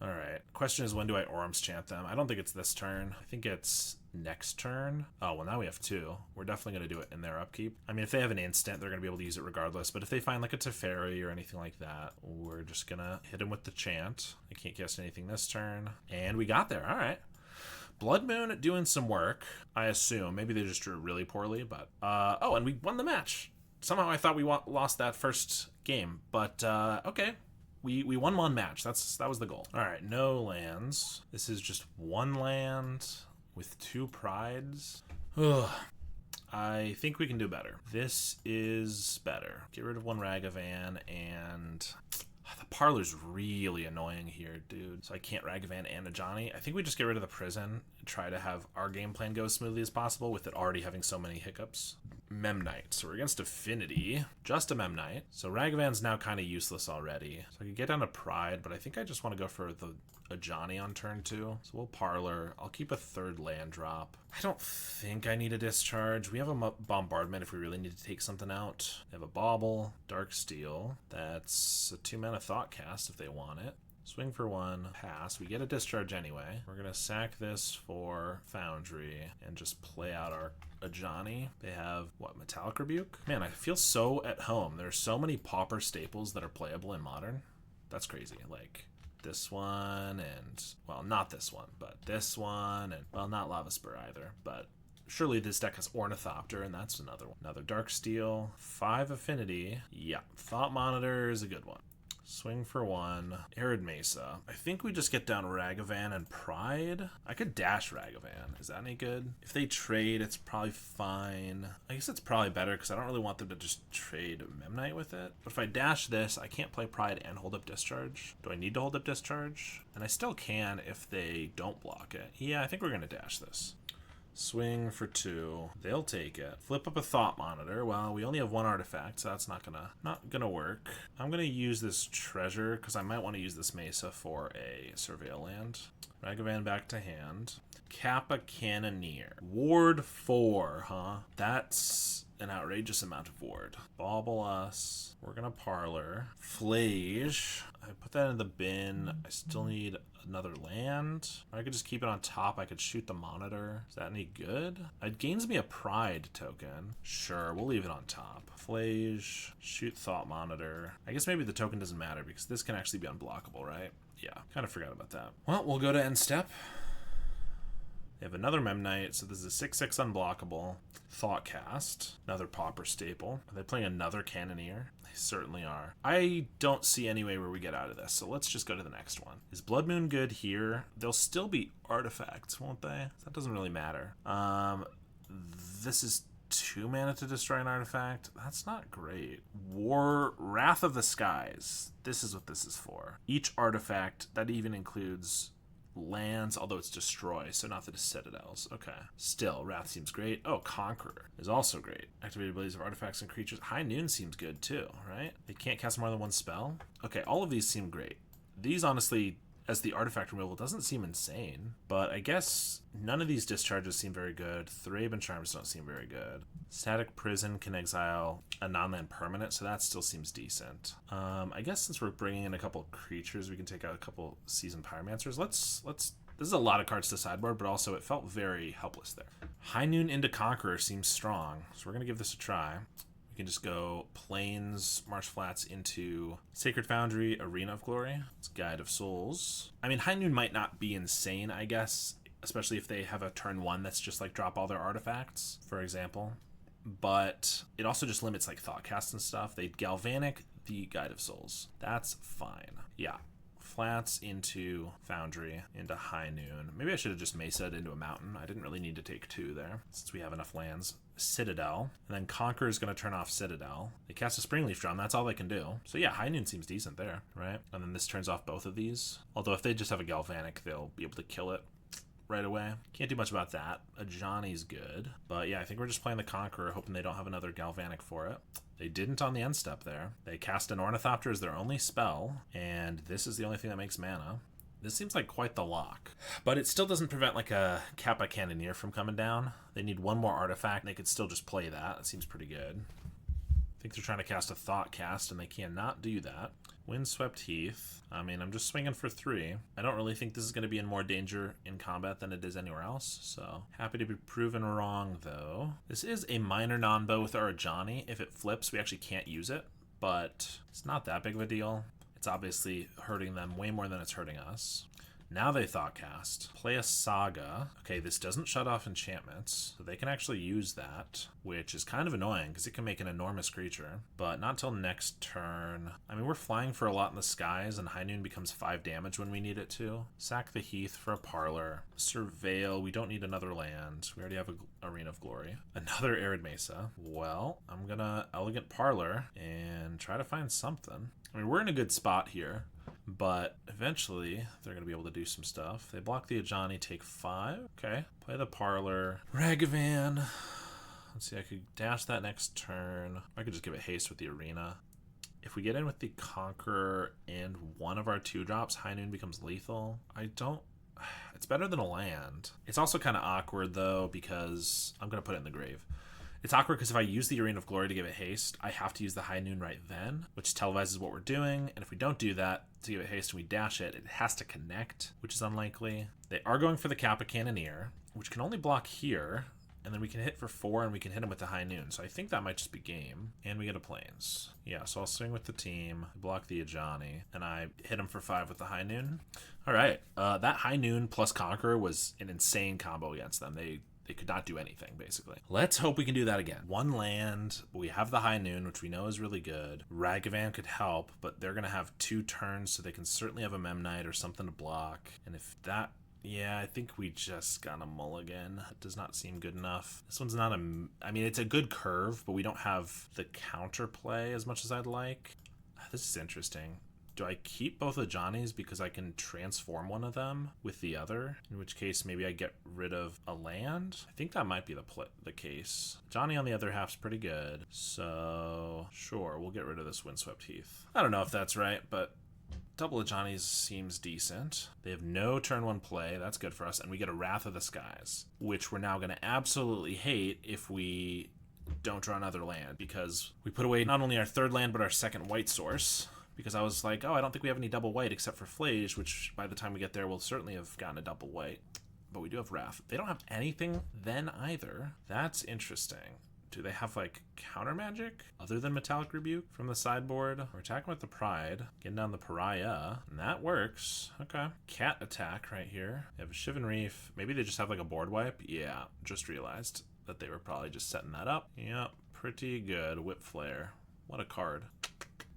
All right. Question is, when do I Orms chant them? I don't think it's this turn. I think it's next turn. Oh, well, now we have 2. We're definitely going to do it in their upkeep. I mean, if they have an instant, they're going to be able to use it regardless. But if they find like a Teferi or anything like that, we're just going to hit him with the chant. I can't cast anything this turn. And we got there. All right. Blood Moon doing some work, I assume. Maybe they just drew really poorly, but... oh, and we won the match. Somehow I thought we lost that first game, but okay. We won one match. That was the goal. All right, no lands. This is just 1 land with 2 prides. Ugh. I think we can do better. This is better. Get rid of 1 Ragavan, and the Parlor's really annoying here, dude. So I can't Ragavan and a Johnny. I think we just get rid of the prison and try to have our game plan go as smoothly as possible with it already having so many hiccups. Memnite. So we're against Affinity. Just a Memnite. So Ragavan's now kind of useless already. So I could get down to Pride, but I think I just want to go for a Johnny on turn 2. So we'll Parlor. I'll keep a 3rd land drop. I don't think I need a discharge. We have a bombardment if we really need to take something out. We have a Bauble, Dark Steel. That's a 2-mana Thought Cast if they want it. Swing for 1, pass. We get a discharge anyway. We're going to sack this for Foundry and just play out our Ajani. They have, what, Metallic Rebuke? Man, I feel so at home. There's so many Pauper staples that are playable in Modern. That's crazy. Like, this one and, well, not this one, but this one and, well, not Lava Spur either, but surely this deck has Ornithopter, and that's another one. Another Dark Steel, 5 Affinity. Yeah, Thought Monitor is a good one. Swing for 1. Arid Mesa. I think we just get down Ragavan and Pride. I could dash Ragavan. Is that any good? If they trade, it's probably fine. I guess it's probably better because I don't really want them to just trade Memnite with it. But if I dash this, I can't play Pride and hold up Discharge. Do I need to hold up Discharge? And I still can if they don't block it. Yeah, I think we're going to dash this. Swing for 2. They'll take it. Flip up a Thought Monitor. Well, we only have 1 artifact, so that's not gonna work. I'm gonna use this Treasure because I might want to use this Mesa for a Surveil land. Ragavan back to hand. Kappa Cannoneer. Ward 4, huh? That's an outrageous amount of ward. Bauble us. We're gonna Parlor. Flage. I put that in the bin. I still need another land. Or I could just keep it on top. I could shoot the Monitor. Is that any good? It gains me a Pride token. Sure, we'll leave it on top. Flage. Shoot Thought Monitor. I guess maybe the token doesn't matter because this can actually be unblockable, right? Yeah, kind of forgot about that. Well, we'll go to end step. They have another Memnite, so this is a 6/6 unblockable. Thoughtcast, another Pauper staple. Are they playing another Cannoneer? They certainly are. I don't see any way where we get out of this, so let's just go to the next one. Is Blood Moon good here? They'll still be artifacts, won't they? That doesn't really matter. This is 2 mana to destroy an artifact. That's not great. Wrath of the Skies. This is what this is for. Each artifact, that even includes lands, although it's destroy, so not the citadels. Okay. Still, Wrath seems great. Oh, Conqueror is also great. Activated abilities of artifacts and creatures. High Noon seems good too, right? They can't cast more than 1 spell. Okay, all of these seem great. These, honestly, as the artifact removal, doesn't seem insane, but I guess none of these discharges seem very good. Thraben and Charms don't seem very good. Static Prison can exile a non-land permanent, so that still seems decent. I guess since we're bringing in a couple creatures, we can take out a couple Seasoned Pyromancers. Let's. This is a lot of cards to sideboard, but also it felt very helpless there. High Noon into Conqueror seems strong, so we're gonna give this a try. We can just go Plains, Marsh Flats into Sacred Foundry, Arena of Glory. It's Guide of Souls. I mean, High Noon might not be insane, I guess, especially if they have a turn 1 that's just like drop all their artifacts, for example. But it also just limits like Thoughtcast and stuff. They Galvanic the Guide of Souls. That's fine. Yeah. Flats into Foundry, into High Noon. Maybe I should have just Mesa'd into a mountain. I didn't really need to take 2 there, since we have enough lands. Citadel, and then Conqueror is going to turn off Citadel. They cast a Springleaf Drum, that's all they can do. So yeah, High Noon seems decent there, right? And then this turns off both of these. Although if they just have a Galvanic, they'll be able to kill it right away. Can't do much about that. A Johnny's good. But yeah, I think we're just playing the Conqueror, hoping they don't have another Galvanic for it. They didn't on the end step there. They cast an Ornithopter as their only spell, and this is the only thing that makes mana. This seems like quite the lock. But it still doesn't prevent like a Kappa Cannoneer from coming down. They need 1 more artifact, and they could still just play that. That seems pretty good. I think they're trying to cast a Thoughtcast, and they cannot do that. Windswept Heath. I mean, I'm just swinging for 3. I don't really think this is going to be in more danger in combat than it is anywhere else, so happy to be proven wrong, though. This is a minor non-bow with our Ajani. If it flips, we actually can't use it, but it's not that big of a deal. It's obviously hurting them way more than it's hurting us. Now they Thoughtcast. Play a Saga. Okay, this doesn't shut off enchantments, so they can actually use that, which is kind of annoying because it can make an enormous creature, but not till next turn. I mean, we're flying for a lot in the skies, and High Noon becomes 5 damage when we need it to. Sack the Heath for a Parlor. Surveil. We don't need another land. We already have an Arena of Glory. Another Arid Mesa. Well, I'm gonna Elegant Parlor and try to find something. I mean, we're in a good spot here, but eventually they're going to be able to do some stuff. They block the Ajani, take 5. Okay. Play the Parlor. Ragavan. Let's see, I could dash that next turn. I could just give it haste with the Arena. If we get in with the Conqueror and one of our 2-drops, High Noon becomes lethal. It's better than a land. It's also kind of awkward, though, because I'm going to put it in the grave. It's awkward because if I use the Arena of Glory to give it haste, I have to use the High Noon right then, which televises what we're doing. And if we don't do that to give it haste and we dash it, it has to connect, which is unlikely. They are going for the Kappa Cannoneer, which can only block here. And then we can hit for 4 and we can hit him with the High Noon. So I think that might just be game. And we get a Plains. Yeah, so I'll swing with the team, block the Ajani, and I hit him for 5 with the High Noon. All right, that High Noon plus Conqueror was an insane combo against them. They could not do anything, basically. Let's hope we can do that again. 1 land. We have the High Noon, which we know is really good. Ragavan could help, but they're going to have 2 turns, so they can certainly have a Memnite or something to block. And if that... Yeah, I think we just got a mulligan. It does not seem good enough. This one's not a... I mean, it's a good curve, but we don't have the counterplay as much as I'd like. This is interesting. Do I keep both the Johnnies because I can transform one of them with the other? In which case, maybe I get rid of a land? I think that might be the case. Johnny on the other half's pretty good. So, sure, we'll get rid of this Windswept Heath. I don't know if that's right, but double of Johnny's seems decent. They have no turn 1 play. That's good for us. And we get a Wrath of the Skies, which we're now going to absolutely hate if we don't draw another land, because we put away not only our 3rd land, but our 2nd white source. Because I was like, oh, I don't think we have any double white except for Flage, which by the time we get there, we'll certainly have gotten a double white. But we do have Wrath. They don't have anything then either. That's interesting. Do they have, like, counter magic other than Metallic Rebuke from the sideboard? We're attacking with the Pride, getting down the Pariah, and that works. Okay. Cat attack right here. They have a Shivan Reef. Maybe they just have, like, a board wipe. Yeah, just realized that they were probably just setting that up. Yep, pretty good. Whip Flare. What a card.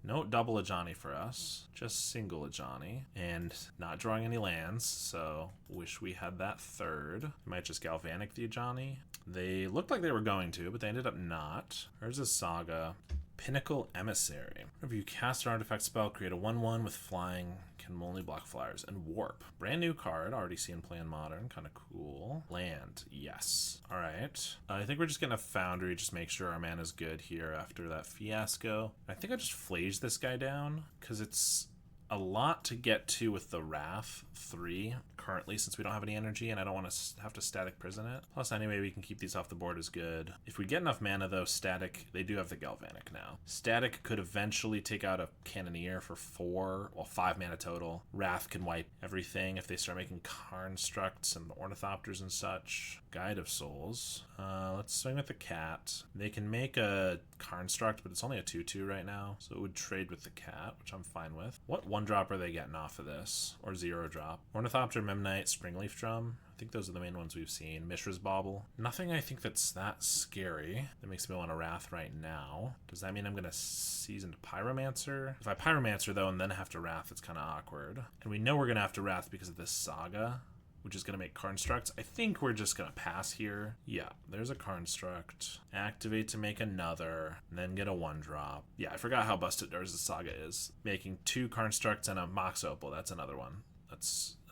No double Ajani for us, just single Ajani, and not drawing any lands, so wish we had that 3rd. Might just Galvanic the Ajani. They looked like they were going to, but they ended up not. There's a Saga. Pinnacle Emissary. Whenever you cast an artifact spell, create a 1/1 with flying, can only block flyers, and Warp. Brand new card, already seen play in Modern, kind of cool. Land, yes. All right. I think we're just getting a Foundry, just make sure our mana's good here after that fiasco. I think I just Flage this guy down, because it's a lot to get to with the Wrath 3 currently, since we don't have any energy and I don't want to have to Static Prison it. Plus, anyway, we can keep these off the board is good. If we get enough mana, though, Static, they do have the Galvanic now. Static could eventually take out a Cannoneer for 5 mana total. Wrath can wipe everything if they start making Constructs and Ornithopters and such. Guide of Souls. Let's swing with the Cat. They can make a Construct, but it's only a 2/2 right now, so it would trade with the Cat, which I'm fine with. What 1-drop are they getting off of this? Or 0-drop? Ornithopter, Memnite, Springleaf Drum. I think those are the main ones we've seen. Mishra's Bauble. Nothing I think that's that scary. That makes me want a Wrath right now. Does that mean I'm going to Seasoned Pyromancer? If I Pyromancer, though, and then have to Wrath, it's kind of awkward. And we know we're going to have to Wrath because of this Saga, which is going to make Constructs. I think we're just going to pass here. Yeah, there's a Construct. Activate to make another, and then get a 1-drop. Yeah, I forgot how busted Urza's Saga is. Making 2 Constructs and a Mox Opal. That's another one.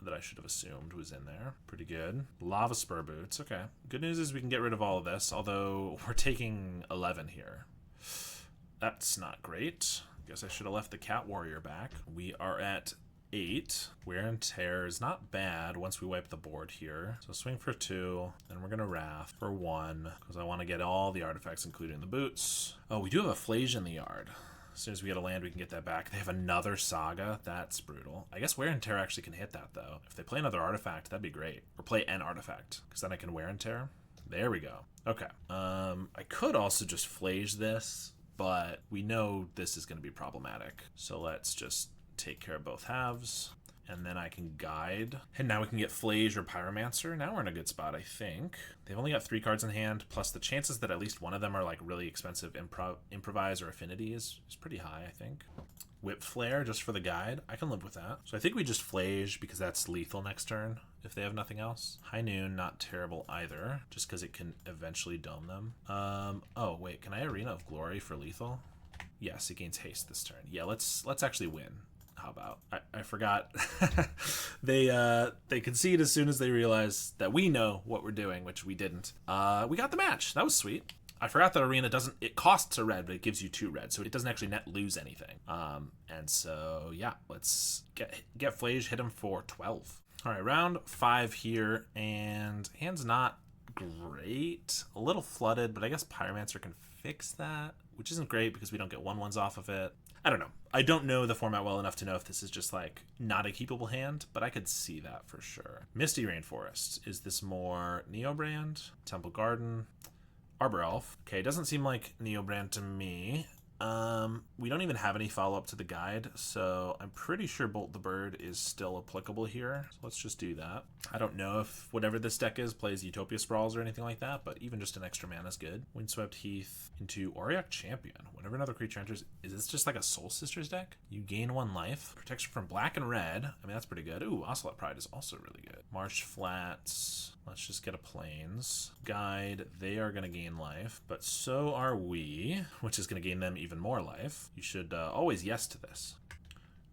That I should have assumed was in there. Pretty good. Lava Spur Boots. Okay. Good news is we can get rid of all of this, although we're taking 11 here. That's not great. Guess I should have left the Cat Warrior back. We are at 8. Wear and Tear is not bad once we wipe the board here. So swing for 2, then we're going to Wrath for 1, because I want to get all the artifacts, including the boots. Oh, we do have a Flage in the yard. As soon as we get a land, we can get that back. They have another Saga. That's brutal. I guess Wear and Tear actually can hit that, though. If they play another artifact, that'd be great. Or play an artifact, because then I can Wear and Tear. There we go. Okay. I could also just Flage this, but we know this is going to be problematic. So let's just take care of both halves. And then I can Guide. And now we can get Flage or Pyromancer. Now we're in a good spot, I think. They've only got 3 cards in hand, plus the chances that at least one of them are like really expensive Improvise or Affinity is pretty high, I think. Whip Flare just for the Guide. I can live with that. So I think we just Flage because that's lethal next turn if they have nothing else. High Noon, not terrible either, just because it can eventually dome them. Oh, wait, can I Arena of Glory for lethal? Yes, it gains haste this turn. Yeah, let's actually win. How about? I forgot. They concede as soon as they realize that we know what we're doing, which we didn't. We got the match. That was sweet. I forgot that Arena doesn't, it costs a red, but it gives you 2 red, so it doesn't actually net lose anything. And so, yeah, let's get Flage, hit him for 12. All right, round 5 here, and hand's not great. A little flooded, but I guess Pyromancer can fix that, which isn't great because we don't get 1/1s off of it. I don't know. I don't know the format well enough to know if this is just like not a keepable hand, but I could see that for sure. Misty Rainforest. Is this more Neobrand? Temple Garden? Arbor Elf. Okay, doesn't seem like Neobrand to me. We don't even have any follow-up to the guide, so I'm pretty sure Bolt the Bird is still applicable here. So let's just do that. I don't know if whatever this deck is plays Utopia Sprawls or anything like that, but even just an extra mana is good. Windswept Heath into Auriok Champion. Whenever another creature enters, is this just like a Soul Sisters deck? You gain 1 life. Protection from black and red. I mean, that's pretty good. Ooh, Ocelot Pride is also really good. Marsh Flats. Let's just get a Plains. Guide, they are going to gain life, but so are we, which is going to gain them even more life. You should always yes to this.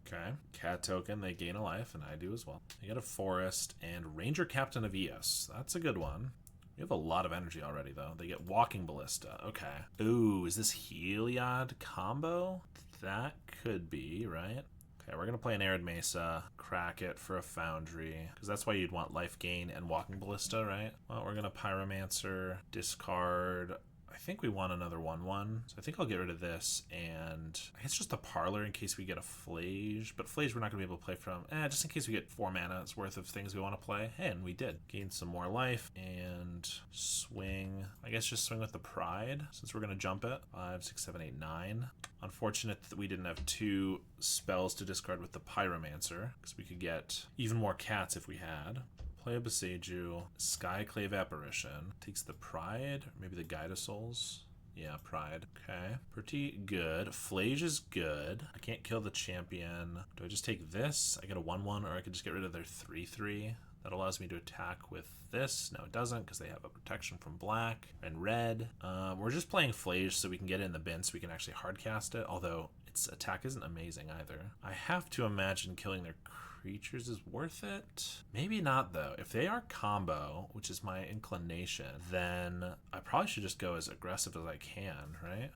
Okay, Cat Token, they gain a life, and I do as well. You get a Forest, and Ranger Captain of Eos. That's a good one. You have a lot of energy already, though. They get Walking Ballista. Okay. Ooh, is this Heliod Combo? That could be, right? Okay, we're going to play an Arid Mesa, crack it for a Foundry, because that's why you'd want Life Gain and Walking Ballista, right? Well, we're going to Pyromancer, discard. I think we want another 1/1, so I think I'll get rid of this, and I guess just a Parlor in case we get a Flage, but Flage we're not going to be able to play from, just in case we get 4 mana's worth of things we want to play, and we did. Gain some more life, and swing, I guess just swing with the Pride, since we're going to jump it. 5, 6, 7, 8, 9. Unfortunate that we didn't have 2 spells to discard with the Pyromancer, because we could get even more cats if we had. Play a Boseiju, Skyclave Apparition, takes the Pride, or maybe the Guide of Souls. Yeah, Pride. Okay, pretty good. Flage is good. I can't kill the champion. Do I just take this? I get a 1/1, or I could just get rid of their 3/3. That allows me to attack with this. No, it doesn't, because they have a protection from black and red. We're just playing Flage so we can get it in the bin so we can actually hardcast it, although its attack isn't amazing either. I have to imagine killing their creatures is worth it. Maybe not, though. If they are combo, which is my inclination, then I probably should just go as aggressive as I can, right?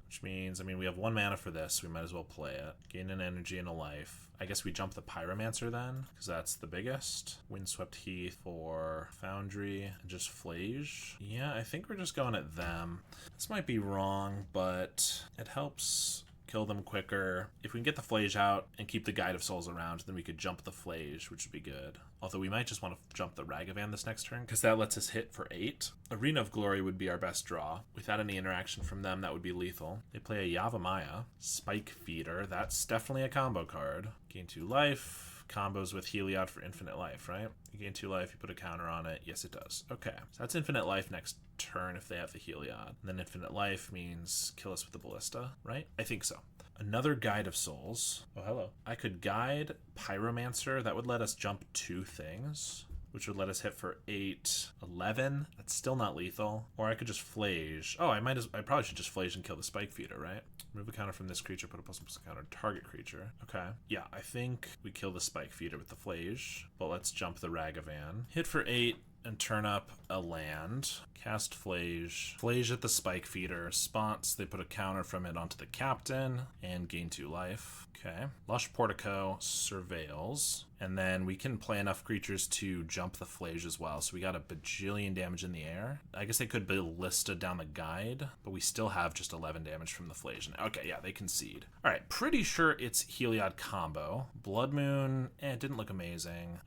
Which means, I mean, we have 1 mana for this, so we might as well play it. Gain an energy and a life. I guess we jump the Pyromancer then, because that's the biggest. Windswept Heath for Foundry, and just Flage. Yeah, I think we're just going at them. This might be wrong, but it helps kill them quicker. If we can get the Flage out and keep the Guide of Souls around, then we could jump the Flage, which would be good. Although we might just want to jump the Ragavan this next turn, because that lets us hit for 8. Arena of Glory would be our best draw. Without any interaction from them, that would be lethal. They play a Yavimaya, Spike Feeder. That's definitely a combo card. Gain 2 life. Combos with Heliod for infinite life, right? You gain 2 life, you put a counter on it. Yes, it does. Okay, so that's infinite life next turn if they have the Heliod. And then infinite life means kill us with the Ballista, right? I think so. Another Guide of Souls. Oh, hello. I could Guide Pyromancer. That would let us jump 2 things, which would let us hit for 8, 11. That's still not lethal. Or I could just Flage. Oh, I probably should just Flage and kill the Spike Feeder, right? Remove a counter from this creature, put a +1/+1 counter on target creature. Okay. Yeah, I think we kill the Spike Feeder with the Flage, but let's jump the Ragavan. Hit for 8. and turn up a land. Cast Flage. Flage at the Spike Feeder. Response, they put a counter from it onto the captain and gain 2 life. Okay. Lush Portico surveils. And then we can play enough creatures to jump the Flage as well. So we got a bajillion damage in the air. I guess they could ballista down the guide, but we still have just 11 damage from the Flage. Okay, yeah, they concede. All right, pretty sure it's Heliod Combo. Blood Moon, it didn't look amazing.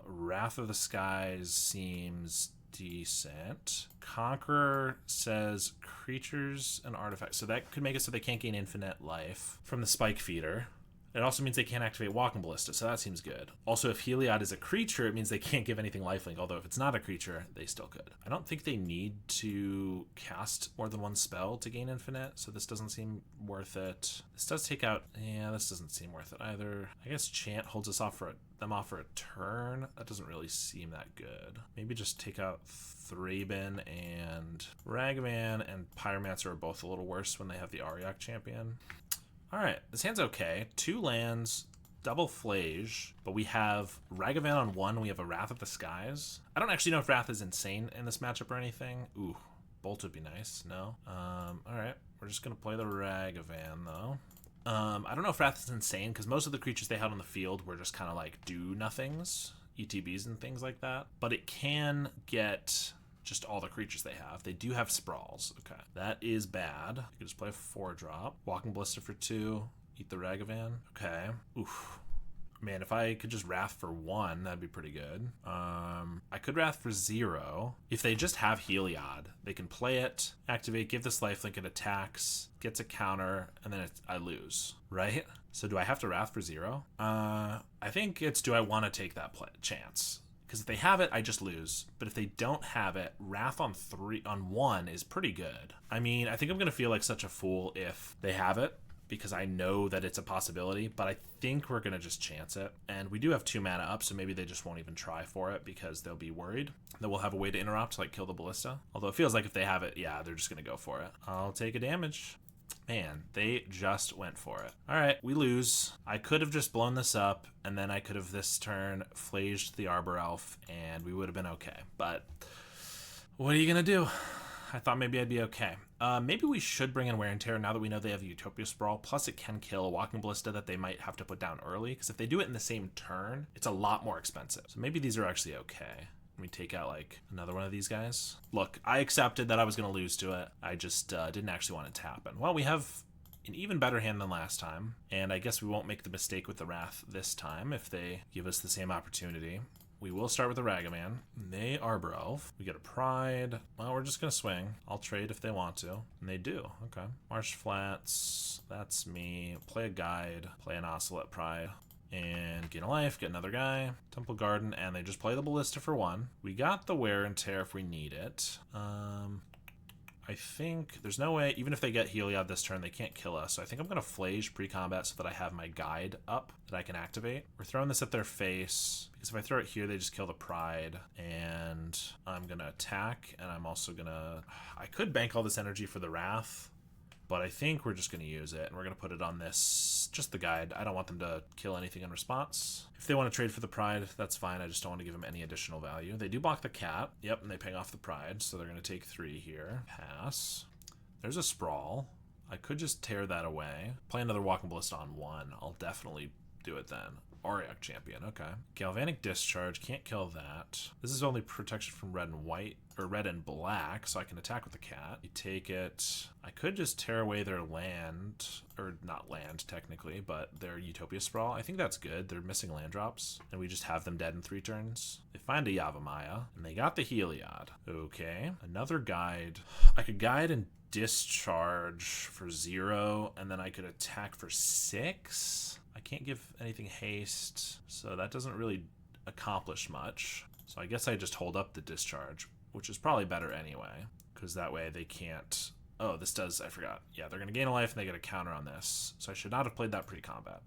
Wrath of the Skies seems decent. Conqueror says creatures and artifacts. So that could make it so they can't gain infinite life from the Spike Feeder. It also means they can't activate Walking Ballista, so that seems good. Also, if Heliod is a creature, it means they can't give anything lifelink, although if it's not a creature, they still could. I don't think they need to cast more than one spell to gain infinite, so this doesn't seem worth it. This does take out... Yeah, this doesn't seem worth it either. I guess Chant holds us off for them off for a turn. That doesn't really seem that good. Maybe just take out Thraben, and Ragavan and Pyromancer are both a little worse when they have the Ariok champion. Alright, this hand's okay. 2 lands, double Flage, but we have Ragavan on 1, we have a Wrath of the Skies. I don't actually know if Wrath is insane in this matchup or anything. Ooh, Bolt would be nice, no? Alright, we're just gonna play the Ragavan, though. I don't know if Wrath is insane, because most of the creatures they had on the field were just kind of like do-nothings, ETBs and things like that. But it can get... just all the creatures they have. They do have sprawls. Okay. That is bad. You can just play a 4-drop. Walking Ballista for 2. Eat the Ragavan. Okay. Oof. Man, if I could just Wrath for 1, that'd be pretty good. I could Wrath for 0. If they just have Heliod, they can play it, activate, give this lifelink, it attacks, gets a counter, and then I lose, right? So do I have to Wrath for 0? I think it's do I want to take that chance? Because if they have it, I just lose. But if they don't have it, Wrath on 1 is pretty good. I mean, I think I'm going to feel like such a fool if they have it, because I know that it's a possibility, but I think we're going to just chance it. And we do have 2 mana up, so maybe they just won't even try for it because they'll be worried that we'll have a way to interrupt, like kill the Ballista. Although it feels like if they have it, yeah, they're just going to go for it. I'll take a damage. Man, they just went for it. All right, we lose. I could have just blown this up, and then I could have this turn flaged the Arbor Elf, and we would have been okay. But what are you going to do? I thought maybe I'd be okay. Maybe we should bring in Wear and Tear now that we know they have Utopia Sprawl. Plus, it can kill a Walking Ballista that they might have to put down early, because if they do it in the same turn, it's a lot more expensive. So maybe these are actually okay. Let me take out like another one of these guys. Look, I accepted that I was going to lose to it. I just didn't actually want it to happen. Well, we have an even better hand than last time, and I guess we won't make the mistake with the Wrath this time if they give us the same opportunity. We will start with the Ragavan. They Arbor Elf. We get a Pride. Well, we're just going to swing. I'll trade if they want to. And they do. Okay. Marsh Flats. That's me. Play a Guide. Play an Ocelot Pride. And gain a life, get another guy, Temple Garden, and they just play the Ballista for 1. We got the Wear and Tear if we need it. I think there's no way, even if they get Heliod this turn, they can't kill us. So I think I'm going to Flage pre-combat so that I have my Guide up that I can activate. We're throwing this at their face, because if I throw it here, they just kill the Pride. And I'm going to attack, and I'm also going to... I could bank all this energy for the Wrath, but I think we're just going to use it, and we're going to put it on this, just the Guide. I don't want them to kill anything in response. If they want to trade for the Pride, that's fine. I just don't want to give them any additional value. They do block the Cat. Yep, and they pay off the Pride, so they're going to take 3 here. Pass. There's a Sprawl. I could just tear that away. Play another Walking Ballista on 1. I'll definitely do it then. Ariok champion, okay. Galvanic Discharge, can't kill that. This is only protection from red and white, or red and black, so I can attack with the Cat. You take it. I could just tear away their land, or not land technically, but their Utopia Sprawl. I think that's good. They're missing land drops, and we just have them dead in 3 turns. They find a Yavimaya, and they got the Heliod. Okay, another Guide. I could Guide and Discharge for 0, and then I could attack for 6. I can't give anything haste, so that doesn't really accomplish much. So I guess I just hold up the Discharge, which is probably better anyway, because that way they can't... Oh, this does... I forgot. Yeah, they're going to gain a life, and they get a counter on this. So I should not have played that pre-combat,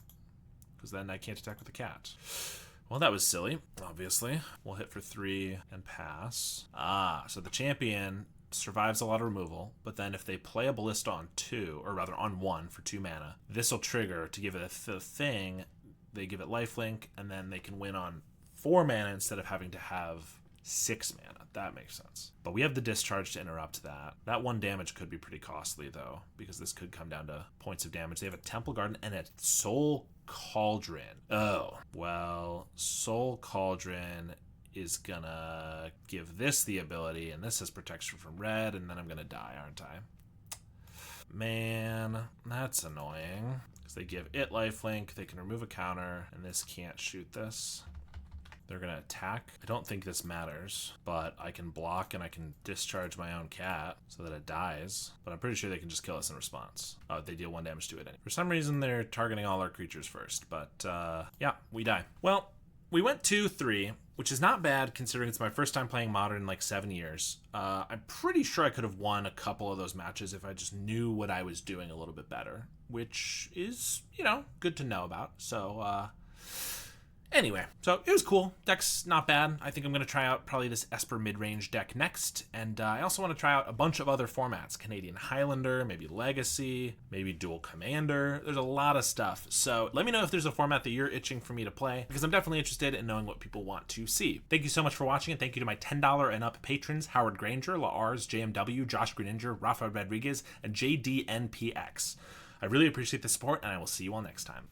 because then I can't attack with the Cat. Well, that was silly, obviously. We'll hit for 3 and pass. Ah, so the champion survives a lot of removal, but then if they play a Ballista on 2, or rather on 1 for 2 mana, this will trigger to give it the thing. They give it lifelink, and then they can win on 4 mana instead of having to have 6 mana. That makes sense. But we have the discharge to interrupt that. That 1 damage could be pretty costly, though, because this could come down to points of damage. They have a Temple Garden and a Soul Cauldron. Oh, well, Soul Cauldron is gonna give this the ability, and this has protection from red, and then I'm gonna die, aren't I? Man, that's annoying. Because they give it lifelink, they can remove a counter, and this can't shoot this. They're gonna attack. I don't think this matters, but I can block and I can discharge my own cat so that it dies. But I'm pretty sure they can just kill us in response. Oh, they deal 1 damage to it anyway. For some reason, they're targeting all our creatures first, but yeah, we die. Well, we went 2-3, which is not bad considering it's my first time playing Modern in like 7 years. I'm pretty sure I could have won a couple of those matches if I just knew what I was doing a little bit better, which is, you know, good to know about. So, anyway, so it was cool. Deck's not bad. I think I'm going to try out probably this Esper mid-range deck next. And I also want to try out a bunch of other formats. Canadian Highlander, maybe Legacy, maybe Dual Commander. There's a lot of stuff. So let me know if there's a format that you're itching for me to play, because I'm definitely interested in knowing what people want to see. Thank you so much for watching, and thank you to my $10 and up patrons, Howard Granger, Lars, JMW, Josh Greninger, Rafa Rodriguez, and JDNPX. I really appreciate the support, and I will see you all next time.